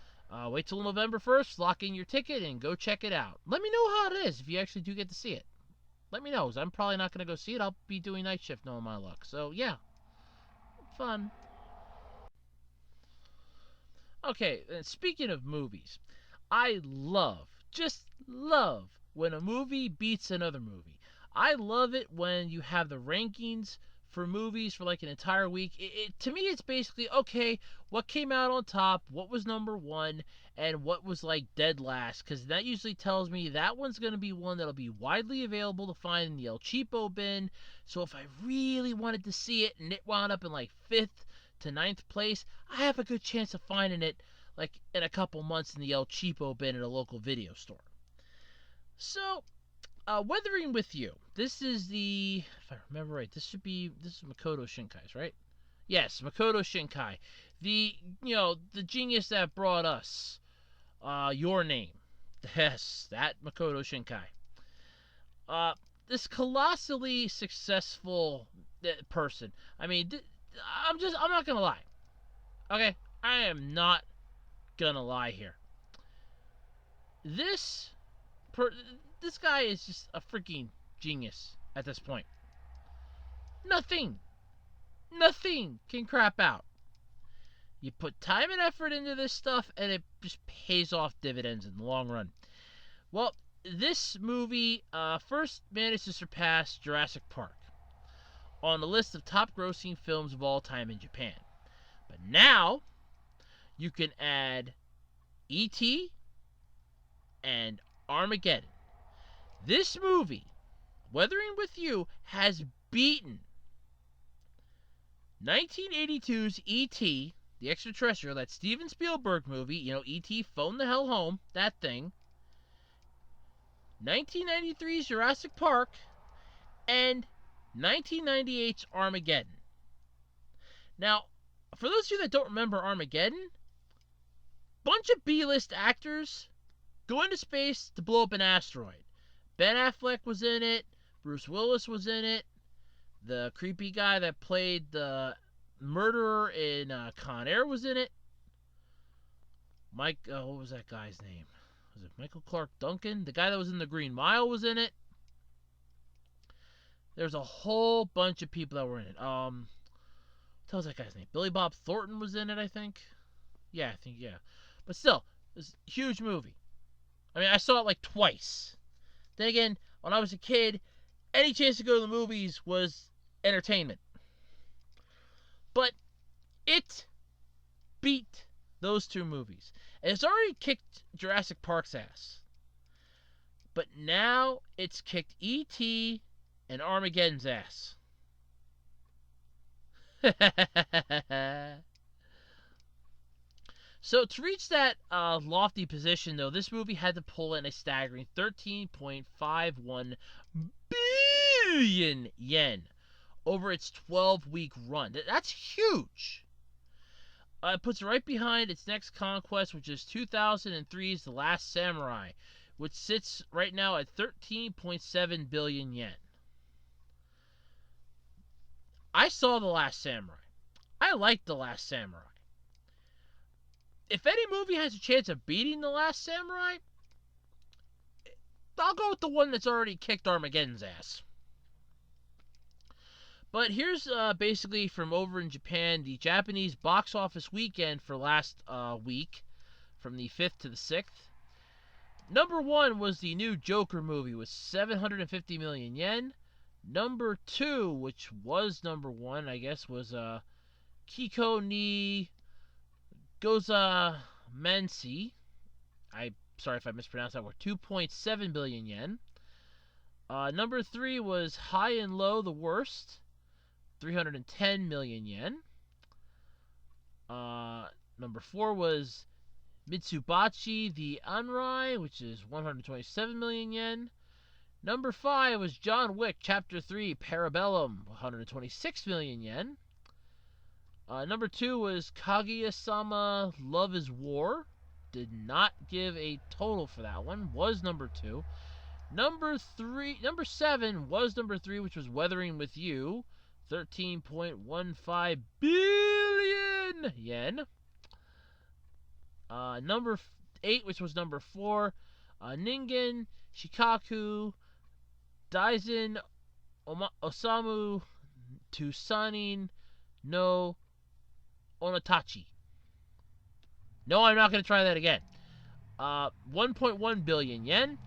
wait till November 1st, lock in your ticket, and go check it out. Let me know how it is if you actually do get to see it. Let me know, because I'm probably not going to go see it. I'll be doing night shift knowing my luck. So, yeah. Fun. Okay, and speaking of movies, I just love, when a movie beats another movie. I love it when you have the rankings for movies for like an entire week. To me, it's basically, okay, what came out on top, what was number one, and what was like dead last, because that usually tells me that one's going to be one that'll be widely available to find in the El Cheapo bin. So if I really wanted to see it and it wound up in like 5th to ninth place, I have a good chance of finding it like in a couple months in the El Cheapo bin at a local video store. So, Weathering with You. This is the, if I remember right, this is Makoto Shinkai's, right? Yes, Makoto Shinkai. The genius that brought us Your Name. Yes, that Makoto Shinkai. This colossally successful person. I mean, I'm not gonna lie. Okay, I am not gonna lie here. This this guy is just a freaking genius at this point. Nothing can crap out. You put time and effort into this stuff, and it just pays off dividends in the long run. Well, this movie first managed to surpass Jurassic Park on the list of top grossing films of all time in Japan. But now, you can add E.T. and Armageddon. This movie, Weathering with You, has beaten 1982's E.T., the extraterrestrial, that Steven Spielberg movie, E.T. Phone the Hell Home, that thing, 1993's Jurassic Park, and 1998's Armageddon. Now, for those of you that don't remember Armageddon, bunch of B-list actors go into space to blow up an asteroid. Ben Affleck was in it. Bruce Willis was in it. The creepy guy that played the murderer in Con Air was in it. What was that guy's name? Was it Michael Clark Duncan? The guy that was in The Green Mile was in it. There's a whole bunch of people that were in it. What was that guy's name? Billy Bob Thornton was in it, I think. Yeah. But still, it's a huge movie. I mean, I saw it like twice. Then again, when I was a kid, any chance to go to the movies was entertainment. But it beat those two movies. And it's already kicked Jurassic Park's ass. But now it's kicked E.T. and Armageddon's ass. So to reach that lofty position, though, this movie had to pull in a staggering 13.51 billion yen over its 12-week run. That's huge. It puts it right behind its next conquest, which is 2003's The Last Samurai, which sits right now at 13.7 billion yen. I saw The Last Samurai. I liked The Last Samurai. If any movie has a chance of beating The Last Samurai, I'll go with the one that's already kicked Armageddon's ass. But here's basically from over in Japan, the Japanese box office weekend for last week, from the 5th to the 6th. Number 1 was the new Joker movie with 750 million yen. Number 2, which was number 1, I guess, was Kiko ni Goza Mansi. I'm sorry if I mispronounced that word. 2.7 billion yen. Number 3 was High and Low, The Worst. 310 million yen. Number 4 was Mitsubachi the Anrai, which is 127 million yen. Number 5 was John Wick Chapter 3 Parabellum, 126 million yen. Number 2 was Kaguya-sama Love is War. Did not give a total for that one. Was number 2. Number 7 was number 3, which was Weathering with You. 13.15 billion yen. Number 8, which was number 4, Ningen Shikaku Daisen Osamu Tusanin no Onatachi. No, I'm not going to try that again. 1.1 billion yen.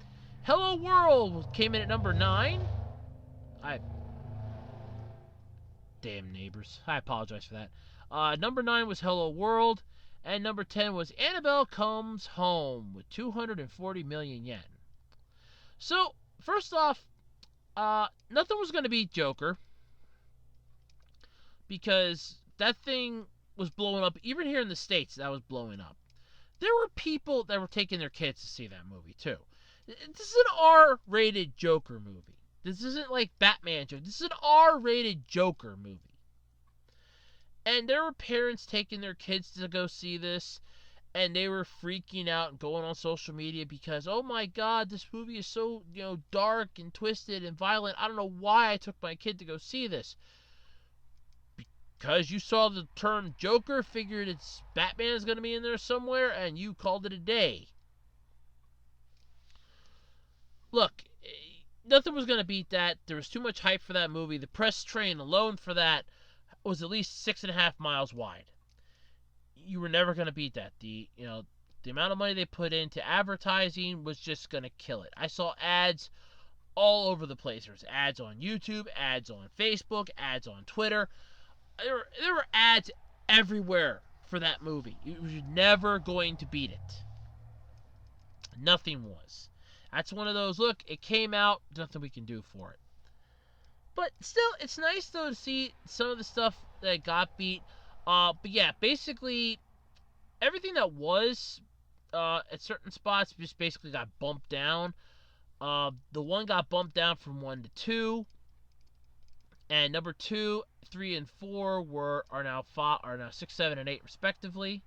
Hello World came in at number 9. Damn neighbors. I apologize for that. Number 9 was Hello World. And number 10 was Annabelle Comes Home with 240 million yen. So, first off, nothing was going to beat Joker. Because that thing was blowing up. Even here in the States, that was blowing up. There were people that were taking their kids to see that movie, too. This is an R-rated Joker movie. This isn't like Batman Joker. This is an R-rated Joker movie. And there were parents taking their kids to go see this, and they were freaking out and going on social media because, oh my god, this movie is so, dark and twisted and violent. I don't know why I took my kid to go see this. Because you saw the term Joker, figured it's Batman's going to be in there somewhere, and you called it a day. Look, nothing was going to beat that. There was too much hype for that movie. The press train alone for that was at least 6.5 miles wide. You were never going to beat that. The amount of money they put into advertising was just going to kill it. I saw ads all over the place. There was ads on YouTube, ads on Facebook, ads on Twitter. There were ads everywhere for that movie. You were never going to beat it. Nothing was. That's one of those, look, it came out, nothing we can do for it. But still, it's nice, though, to see some of the stuff that got beat. But yeah, basically, everything that was at certain spots just basically got bumped down. The one got bumped down from 1 to 2. And number 2, 3, and 4 are now 6, 7, and 8 respectively.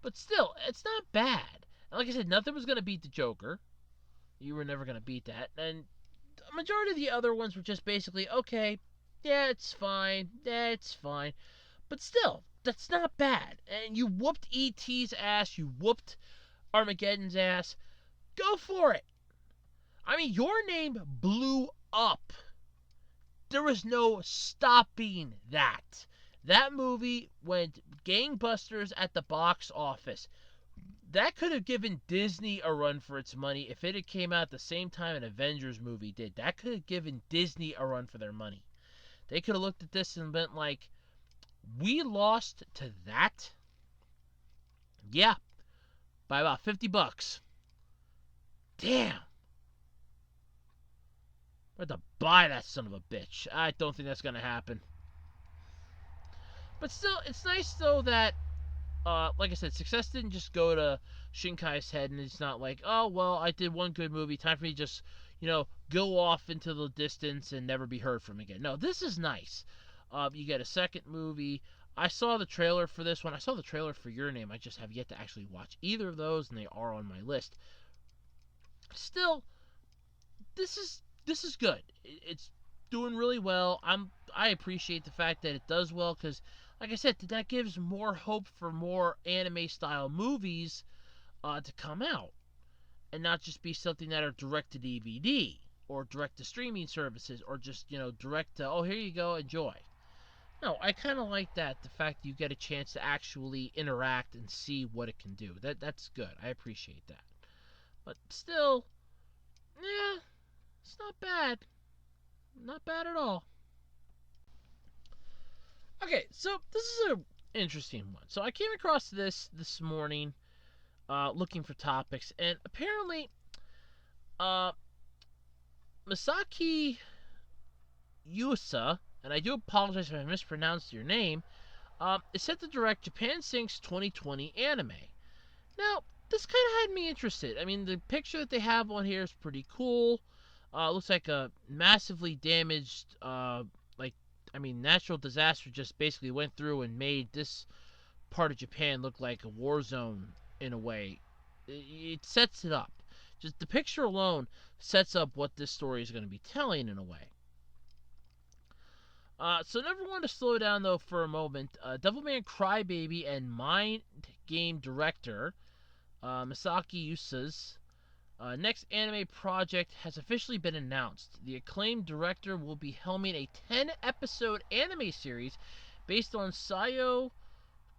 But still, it's not bad. And like I said, nothing was going to beat the Joker. You were never going to beat that. And the majority of the other ones were just basically, okay, yeah, it's fine. But still, that's not bad. And you whooped E.T.'s ass. You whooped Armageddon's ass. Go for it. I mean, your name blew up. There was no stopping that. That movie went gangbusters at the box office. That could have given Disney a run for its money if it had came out at the same time an Avengers movie did. That could have given Disney a run for their money. They could have looked at this and been like, we lost to that? Yeah, by about $50. Damn. I have to buy that son of a bitch. I don't think that's going to happen. But still, it's nice, though, that, like I said, success didn't just go to Shinkai's head, and it's not like, oh, well, I did one good movie, time for me to just, go off into the distance and never be heard from again. No, this is nice. You get a second movie. I saw the trailer for this one. I saw the trailer for Your Name. I just have yet to actually watch either of those, and they are on my list. Still, this is good. It's doing really well. I appreciate the fact that it does well because, like I said, that gives more hope for more anime-style movies to come out and not just be something that are direct to DVD or direct to streaming services or just, direct to, oh, here you go, enjoy. No, I kind of like that, the fact that you get a chance to actually interact and see what it can do. That's good. I appreciate that. But still, yeah, it's not bad. Not bad at all. Okay, so this is an interesting one. So I came across this morning looking for topics, and apparently Masaki Yuasa, and I do apologize if I mispronounced your name, is set to direct Japan Sinks 2020 anime. Now, this kind of had me interested. I mean, the picture that they have on here is pretty cool. Looks like a massively damaged, natural disaster just basically went through and made this part of Japan look like a war zone in a way. It sets it up. Just the picture alone sets up what this story is going to be telling in a way. So never want to slow down though for a moment. Devilman Crybaby and Mind Game director Masaki Yusa's next anime project has officially been announced. The acclaimed director will be helming a 10-episode anime series based on Sayo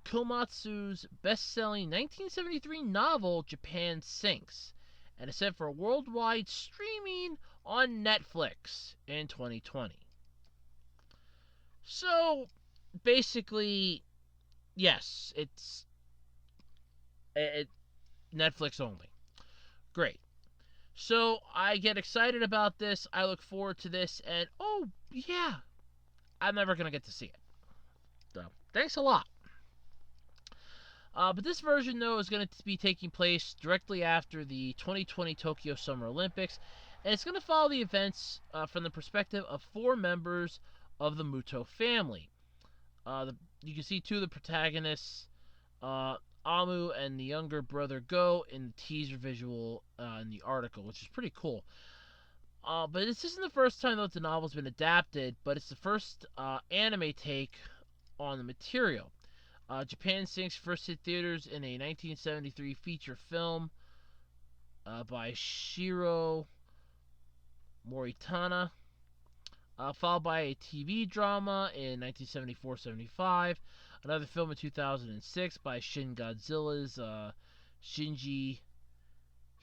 Komatsu's best-selling 1973 novel Japan Sinks, and is set for worldwide streaming on Netflix in 2020. So, basically, yes, it's Netflix only. Great. So I get excited about this. I look forward to this, and oh yeah, I'm never gonna get to see it. So thanks a lot. But this version, though, is going to be taking place directly after the 2020 Tokyo Summer Olympics, and it's going to follow the events from the perspective of 4 members of the Muto family. You can see 2 of the protagonists, Amu and the younger brother Go, in the teaser visual in the article, which is pretty cool. But this isn't the first time that the novel's been adapted, but it's the first anime take on the material. Japan Sinks first hit theaters in a 1973 feature film by Shiro Moritana, followed by a TV drama in 1974-75, another film in 2006 by Shin Godzilla's Shinji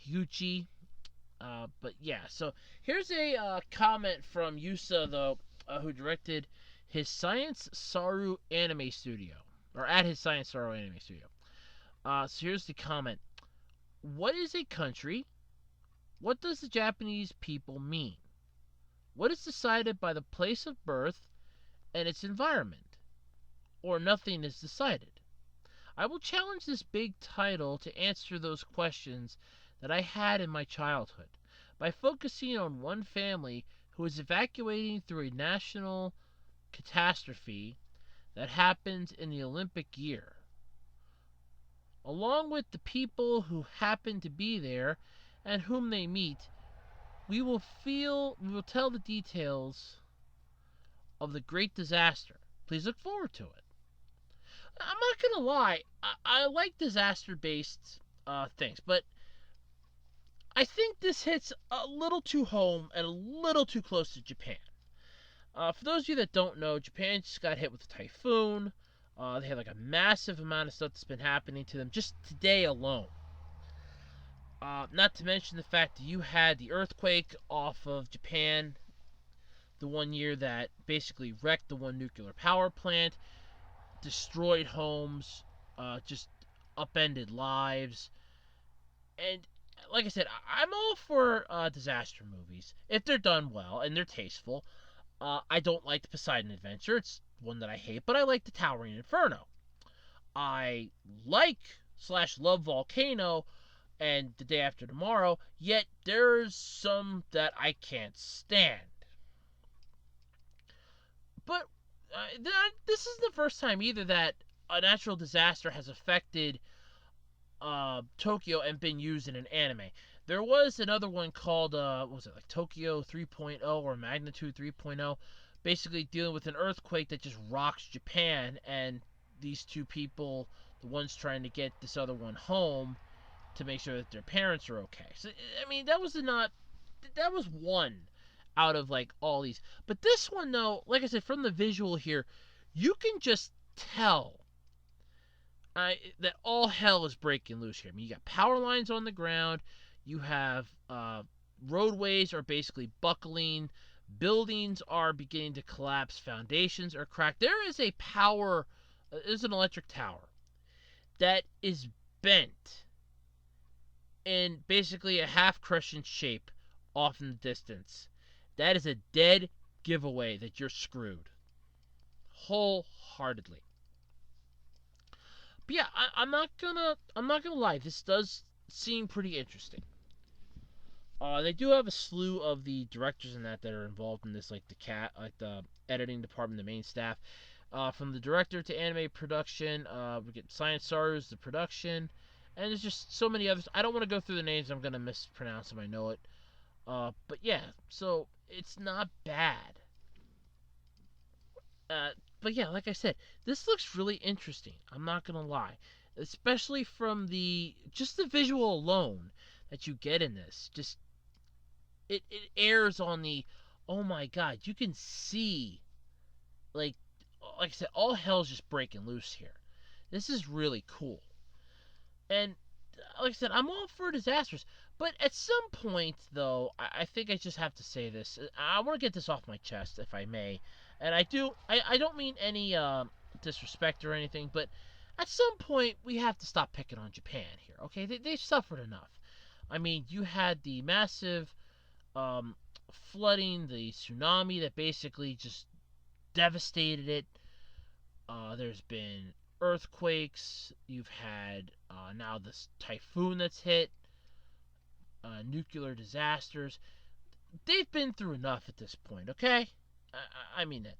Higuchi. But yeah, so here's a comment from Yusa, though, who directed his Science Saru Anime Studio. Or at his Science Saru Anime Studio. So here's the comment. What is a country? What does the Japanese people mean? What is decided by the place of birth and its environment? Or nothing is decided? I will challenge this big title to answer those questions that I had in my childhood by focusing on one family who is evacuating through a national catastrophe that happens in the Olympic year. Along with the people who happen to be there and whom they meet, we will tell the details of the great disaster. Please look forward to it. I'm not gonna lie, I like disaster-based things, but I think this hits a little too home and a little too close to Japan. For those of you that don't know, Japan just got hit with a typhoon. They had like a massive amount of stuff that's been happening to them just today alone. Not to mention the fact that you had the earthquake off of Japan, the one year that basically wrecked the one nuclear power plant, destroyed homes, just upended lives. And like I said, I'm all for disaster movies if they're done well and they're tasteful. I don't like the Poseidon Adventure. It's one that I hate, but I like the Towering Inferno. I like/love Volcano and The Day After Tomorrow, yet there's some that I can't stand. But this isn't the first time either that a natural disaster has affected Tokyo and been used in an anime. There was another one called, what was it, like Tokyo 3.0 or Magnitude 3.0, basically dealing with an earthquake that just rocks Japan, and these 2 people, the ones trying to get this other one home to make sure that their parents are okay. So, I mean, that was one out of, like, all these. But this one, though, like I said, from the visual here, you can just tell that all hell is breaking loose here. I mean, you got power lines on the ground. You have roadways are basically buckling. Buildings are beginning to collapse. Foundations are cracked. There's an electric tower that is bent in basically a half crescent shape off in the distance. That is a dead giveaway that you're screwed. Wholeheartedly. But yeah, I'm not gonna lie. This does seem pretty interesting. They do have a slew of the directors in that are involved in this, like the editing department, the main staff. From the director to anime production, we get Science Saru's the production, and there's just so many others. I don't want to go through the names. I'm gonna mispronounce them. I know it. But yeah, so it's not bad. But yeah, like I said, this looks really interesting. I'm not gonna lie, especially from the visual alone that you get in this. Just it airs on the, oh my god, you can see, like I said, all hell's just breaking loose here. This is really cool. And like I said, I'm all for disasters. But at some point, though, I think I just have to say this. I want to get this off my chest, if I may. And I do. I don't mean any disrespect or anything, but at some point we have to stop picking on Japan here. Okay, they've suffered enough. I mean, you had the massive flooding, the tsunami that basically just devastated it. There's been earthquakes. You've had now this typhoon that's hit. Nuclear disasters. They've been through enough at this point, okay? I mean it.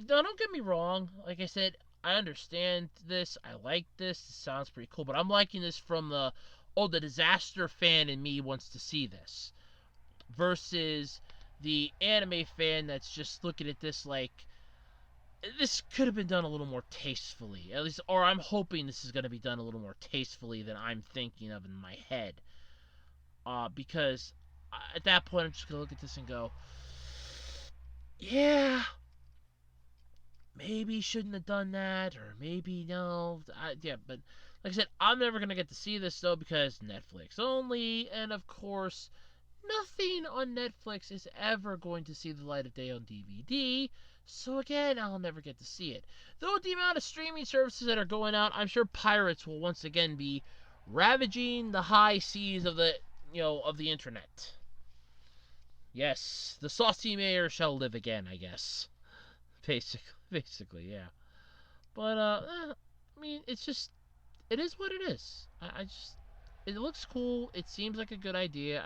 Don't get me wrong. Like I said, I understand this. I like this. It sounds pretty cool. But I'm liking this from the disaster fan in me wants to see this. Versus the anime fan that's just looking at this like, this could have been done a little more tastefully. At least, or I'm hoping this is going to be done a little more tastefully than I'm thinking of in my head. Because at that point, I'm just going to look at this and go, yeah, maybe shouldn't have done that, or maybe no. Yeah, but like I said, I'm never going to get to see this, though, because Netflix only, and of course, nothing on Netflix is ever going to see the light of day on DVD, so again, I'll never get to see it. Though the amount of streaming services that are going out, I'm sure pirates will once again be ravaging the high seas of the internet. Yes, the saucy mayor shall live again, I guess. Basically, yeah. But I mean, it is what it is. It looks cool. It seems like a good idea.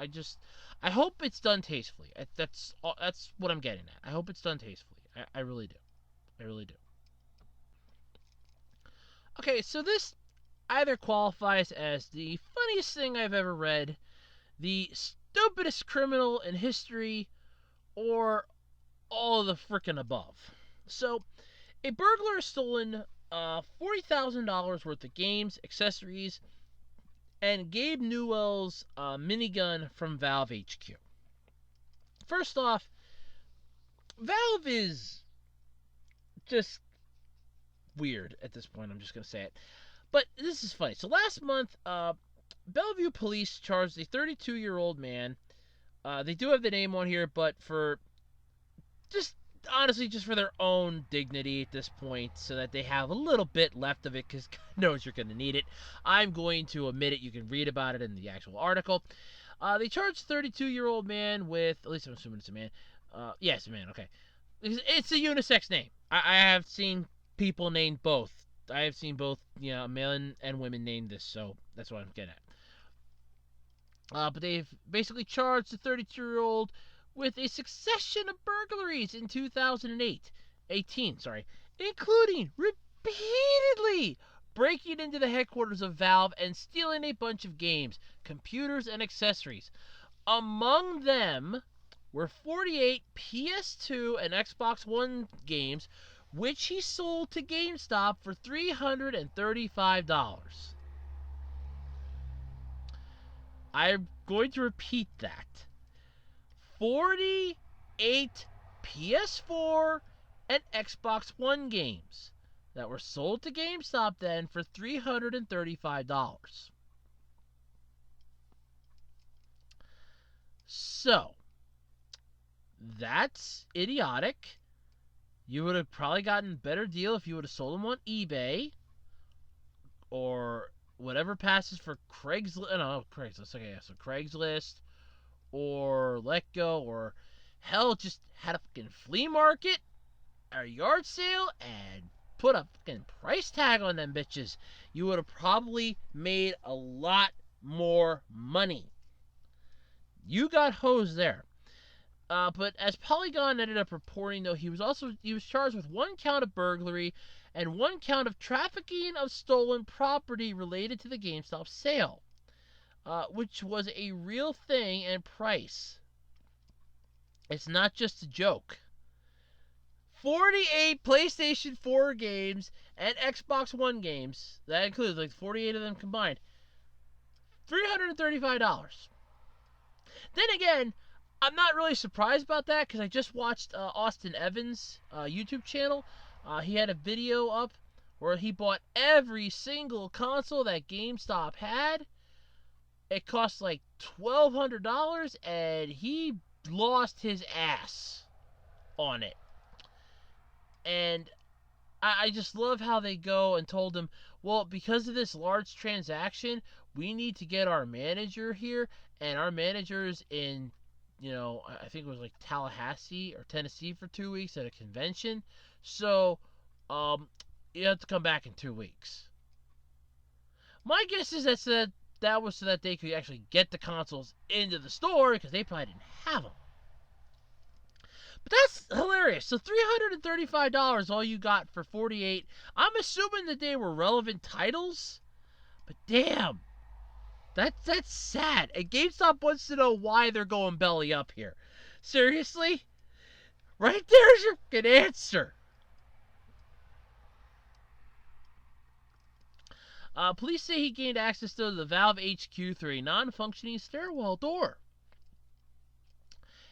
I hope it's done tastefully. That's what I'm getting at. I hope it's done tastefully. I really do. I really do. Okay, so this either qualifies as the funniest thing I've ever read, the stupidest criminal in history, or all of the frickin' above. So, a burglar has stolen $40,000 worth of games, accessories, and Gabe Newell's minigun from Valve HQ. First off, Valve is just weird at this point, I'm just going to say it. But this is funny. So last month, Bellevue police charged a 32-year-old man. They do have the name on here, but for just honestly, just for their own dignity at this point, so that they have a little bit left of it, because God knows you're going to need it. I'm going to omit it. You can read about it in the actual article. They charged 32-year-old man with, at least I'm assuming it's a man. Yeah, it's a man, okay. It's a unisex name. I have seen people named both. I have seen both, men and women named this, so that's what I'm getting at. But they've basically charged the 32-year-old with a succession of burglaries in 2018, including repeatedly breaking into the headquarters of Valve and stealing a bunch of games, computers, and accessories. Among them were 48 PS2 and Xbox One games, which he sold to GameStop for $335. I'm going to repeat that. 48 PS4 and Xbox One games that were sold to GameStop then for $335. So, that's idiotic. You would have probably gotten a better deal if you would have sold them on eBay or whatever passes for Craigslist. No, Craigslist. Okay, yeah, so Craigslist or Letgo, or hell, just had a fucking flea market or yard sale and put a fucking price tag on them bitches. You would have probably made a lot more money. You got hosed there. But as Polygon ended up reporting, though, he was charged with 1 count of burglary and 1 count of trafficking of stolen property related to the GameStop sale, which was a real thing and price. It's not just a joke. 48 PlayStation 4 games and Xbox One games, that includes like 48 of them combined, $335. Then again, I'm not really surprised about that, because I just watched Austin Evans' YouTube channel. He had a video up where he bought every single console that GameStop had. It cost like $1,200, and he lost his ass on it. And I just love how they go and told him, well, because of this large transaction, we need to get our manager here, and our manager's in, I think it was like Tallahassee or Tennessee for 2 weeks at a convention. So, you have to come back in 2 weeks. My guess is that was so that they could actually get the consoles into the store, because they probably didn't have them. But that's hilarious. So $335 all you got for 48. I'm assuming that they were relevant titles, but damn, that's sad. And GameStop wants to know why they're going belly up here. Seriously? Right there's your good answer. Police say he gained access to the Valve HQ through a non-functioning stairwell door,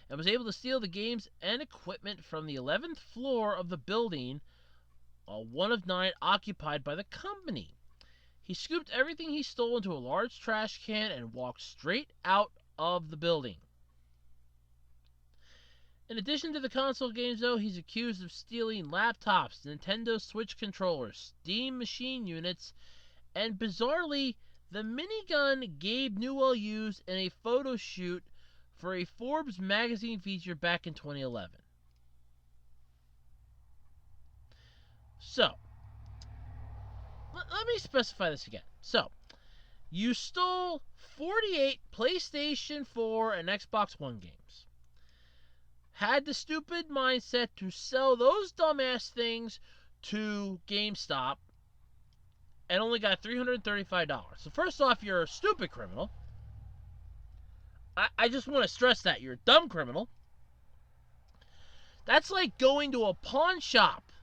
and was able to steal the games and equipment from the 11th floor of the building, one of 9 occupied by the company. He scooped everything he stole into a large trash can and walked straight out of the building. In addition to the console games, though, he's accused of stealing laptops, Nintendo Switch controllers, Steam machine units, and bizarrely, the minigun Gabe Newell used in a photo shoot for a Forbes magazine feature back in 2011. So, let me specify this again. So, you stole 48 PlayStation 4 and Xbox One games. Had the stupid mindset to sell those dumbass things to GameStop, and only got $335. So first off, you're a stupid criminal. I just want to stress that. You're a dumb criminal. That's like going to a pawn shop.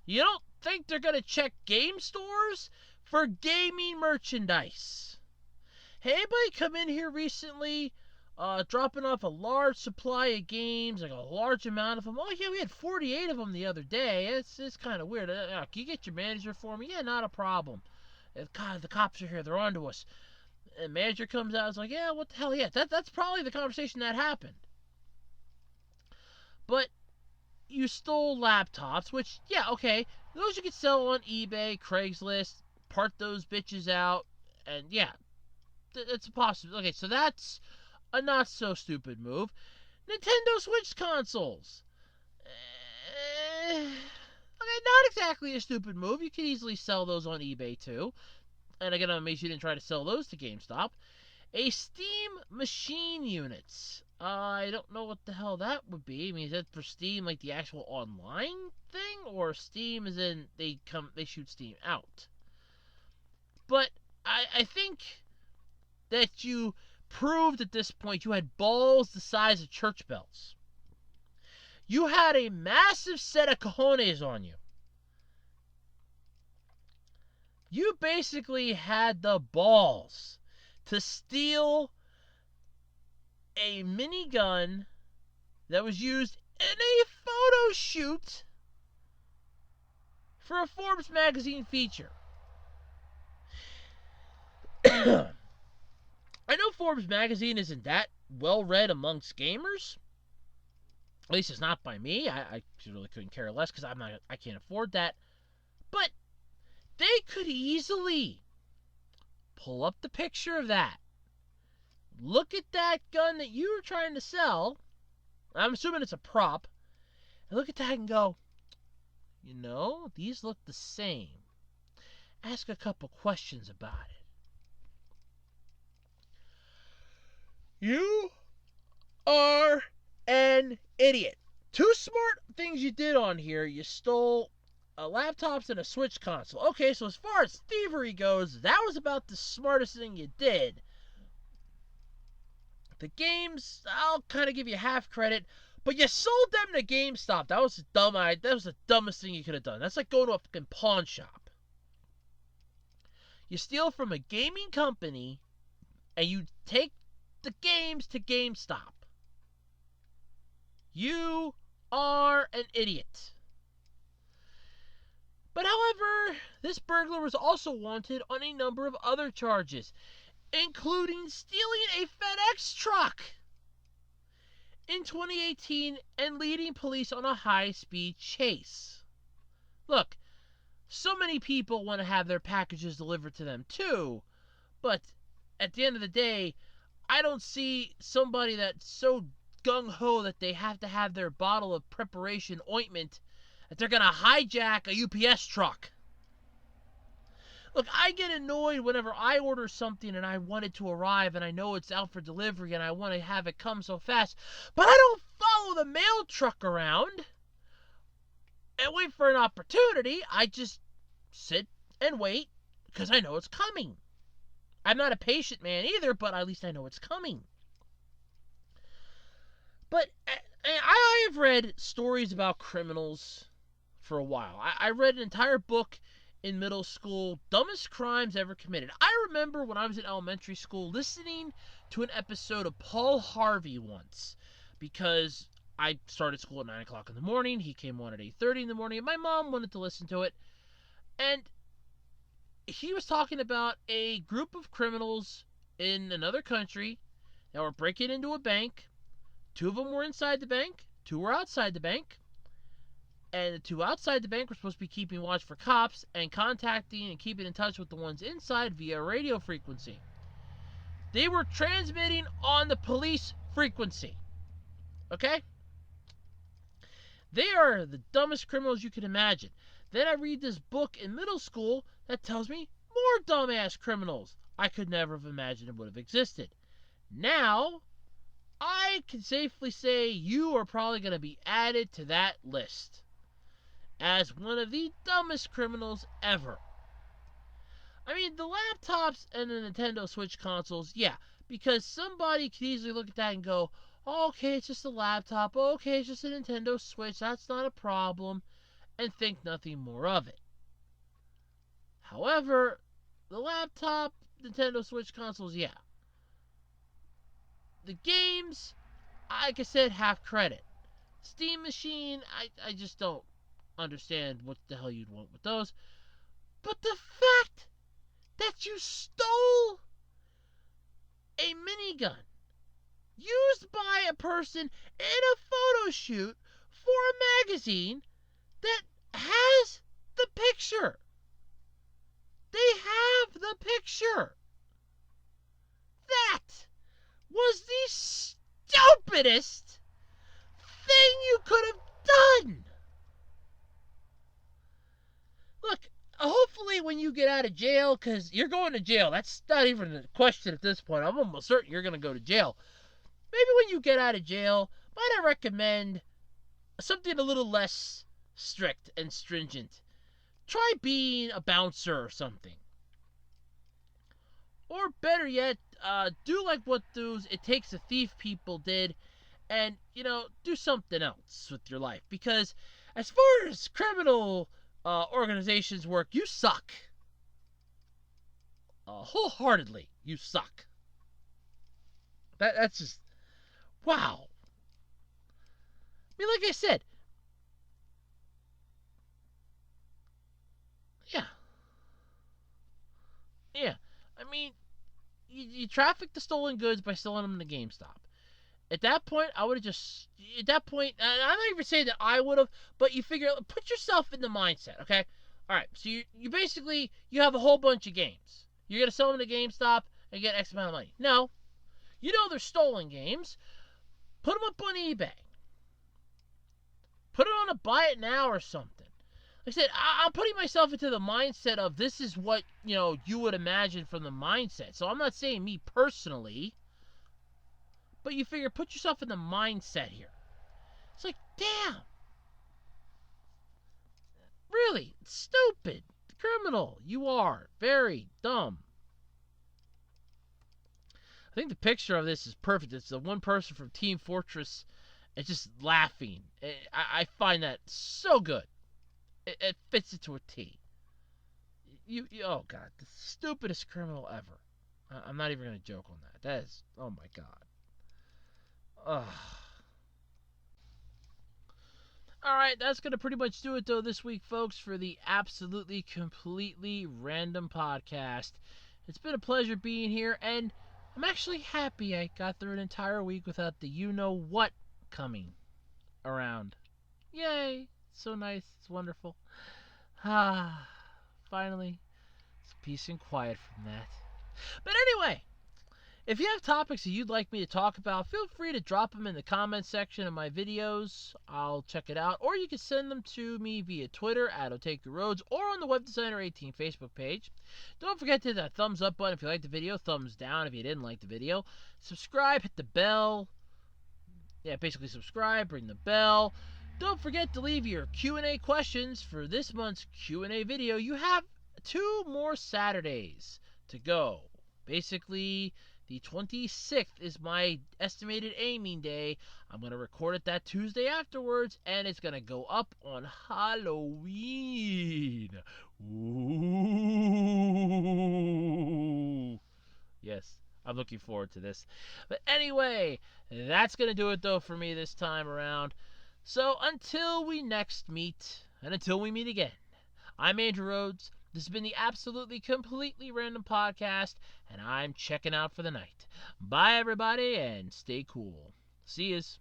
You don't think they're going to check game stores for gaming merchandise? Hey, anybody come in here recently dropping off a large supply of games, like a large amount of them? Oh, yeah, we had 48 of them the other day. It's kind of weird. Can you get your manager for me? Yeah, not a problem. God, the cops are here. They're on to us. And manager comes out, it's like, yeah, what the hell? Yeah, that's probably the conversation that happened. But you stole laptops, which, yeah, okay, those you could sell on eBay, Craigslist, part those bitches out, and yeah, it's a possibility. Okay, so that's a not so stupid move. Nintendo Switch consoles. Okay, not exactly a stupid move. You could easily sell those on eBay too. And again, I'm amazed you didn't try to sell those to GameStop. A Steam machine units. I don't know what the hell that would be. I mean, is that for Steam, like the actual online thing, or Steam as in they shoot Steam out? But I think that you proved at this point you had balls the size of church bells. You had a massive set of cojones on you. You basically had the balls to steal a minigun that was used in a photo shoot for a Forbes magazine feature. I know Forbes magazine isn't that well read amongst gamers. At least it's not by me. I really couldn't care less because I can't afford that. But they could easily pull up the picture of that. Look at that gun that you were trying to sell. I'm assuming it's a prop. And look at that and go, these look the same. Ask a couple questions about it. You are an idiot. 2 smart things you did on here. You stole laptops and a Switch console. Okay, so as far as thievery goes, that was about the smartest thing you did. The games, I'll kind of give you half credit, but you sold them to GameStop. That was the dumbest thing you could have done. That's like going to a fucking pawn shop. You steal from a gaming company, and you take the games to GameStop. You are an idiot. But however, this burglar was also wanted on a number of other charges, including stealing a FedEx truck in 2018 and leading police on a high-speed chase. Look, so many people want to have their packages delivered to them too, but at the end of the day, I don't see somebody that's so gung-ho that they have to have their bottle of preparation ointment that they're going to hijack a UPS truck. Look, I get annoyed whenever I order something and I want it to arrive and I know it's out for delivery and I want to have it come so fast, but I don't follow the mail truck around and wait for an opportunity. I just sit and wait because I know it's coming. I'm not a patient man either, but at least I know it's coming. But I have read stories about criminals for a while. I read an entire book in middle school, Dumbest Crimes Ever Committed. I remember when I was in elementary school listening to an episode of Paul Harvey once, because I started school at 9 o'clock in the morning. He came on at 8:30 in the morning, and my mom wanted to listen to it. And he was talking about a group of criminals in another country that were breaking into a bank. 2 of them were inside the bank, 2 were outside the bank. And the 2 outside the bank were supposed to be keeping watch for cops and contacting and keeping in touch with the ones inside via radio frequency. They were transmitting on the police frequency. Okay? They are the dumbest criminals you can imagine. Then I read this book in middle school that tells me more dumbass criminals I could never have imagined it would have existed. Now, I can safely say you are probably going to be added to that list as one of the dumbest criminals ever. I mean, the laptops and the Nintendo Switch consoles, yeah, because somebody could easily look at that and go, oh, okay, it's just a laptop, oh, okay, it's just a Nintendo Switch, that's not a problem, and think nothing more of it. However, the laptop, Nintendo Switch consoles, yeah. The games, like I said, half credit. Steam Machine, I just don't understand what the hell you'd want with those. But the fact that you stole a minigun used by a person in a photo shoot for a magazine that has the picture. They have the picture. That was the stupidest thing you could have done. Look, hopefully when you get out of jail, because you're going to jail, that's not even a question at this point. I'm almost certain you're going to go to jail. Maybe when you get out of jail, might I recommend something a little less strict and stringent. Try being a bouncer or something. Or better yet, do like what those It Takes a Thief people did and, do something else with your life. Because as far as criminal organizations work, you suck. Wholeheartedly, you suck. That's just, wow. I mean, like I said, yeah. I mean, you traffic the stolen goods by selling them to GameStop. At that point, I would have just, I'm not even saying that I would have, but you figure, put yourself in the mindset, okay? All right, so you basically, you have a whole bunch of games. You're going to sell them to GameStop and get X amount of money. No. You know they're stolen games. Put them up on eBay. Put it on a buy it now or something. Like I said, I'm putting myself into the mindset of this is what, you would imagine from the mindset. So I'm not saying me personally, but you figure, put yourself in the mindset here. It's like, damn. Really, stupid, criminal. You are very dumb. I think the picture of this is perfect. It's the one person from Team Fortress. It's just laughing. I find that so good. It fits it to a T. Oh God, the stupidest criminal ever. I'm not even gonna joke on that. That is, oh my God. Ugh. All Alright, that's going to pretty much do it, though, this week, folks, for the Absolutely Completely Random Podcast. It's been a pleasure being here, and I'm actually happy I got through an entire week without the you-know-what coming around. Yay! It's so nice. It's wonderful. Finally, some peace and quiet from that. But anyway, if you have topics that you'd like me to talk about, feel free to drop them in the comment section of my videos. I'll check it out. Or you can send them to me via Twitter at OtakuRoads or on the Web Designer 18 Facebook page. Don't forget to hit that thumbs up button if you liked the video, thumbs down if you didn't like the video. Subscribe, hit the bell. Yeah, basically subscribe, ring the bell. Don't forget to leave your Q&A questions for this month's Q&A video. You have 2 more Saturdays to go. Basically, the 26th is my estimated aiming day. I'm going to record it that Tuesday afterwards, and it's going to go up on Halloween. Ooh. Yes, I'm looking forward to this. But anyway, that's going to do it, though, for me this time around. So until we next meet, and until we meet again, I'm Andrew Rhodes. This has been the Absolutely Completely Random Podcast, and I'm checking out for the night. Bye, everybody, and stay cool. See yous.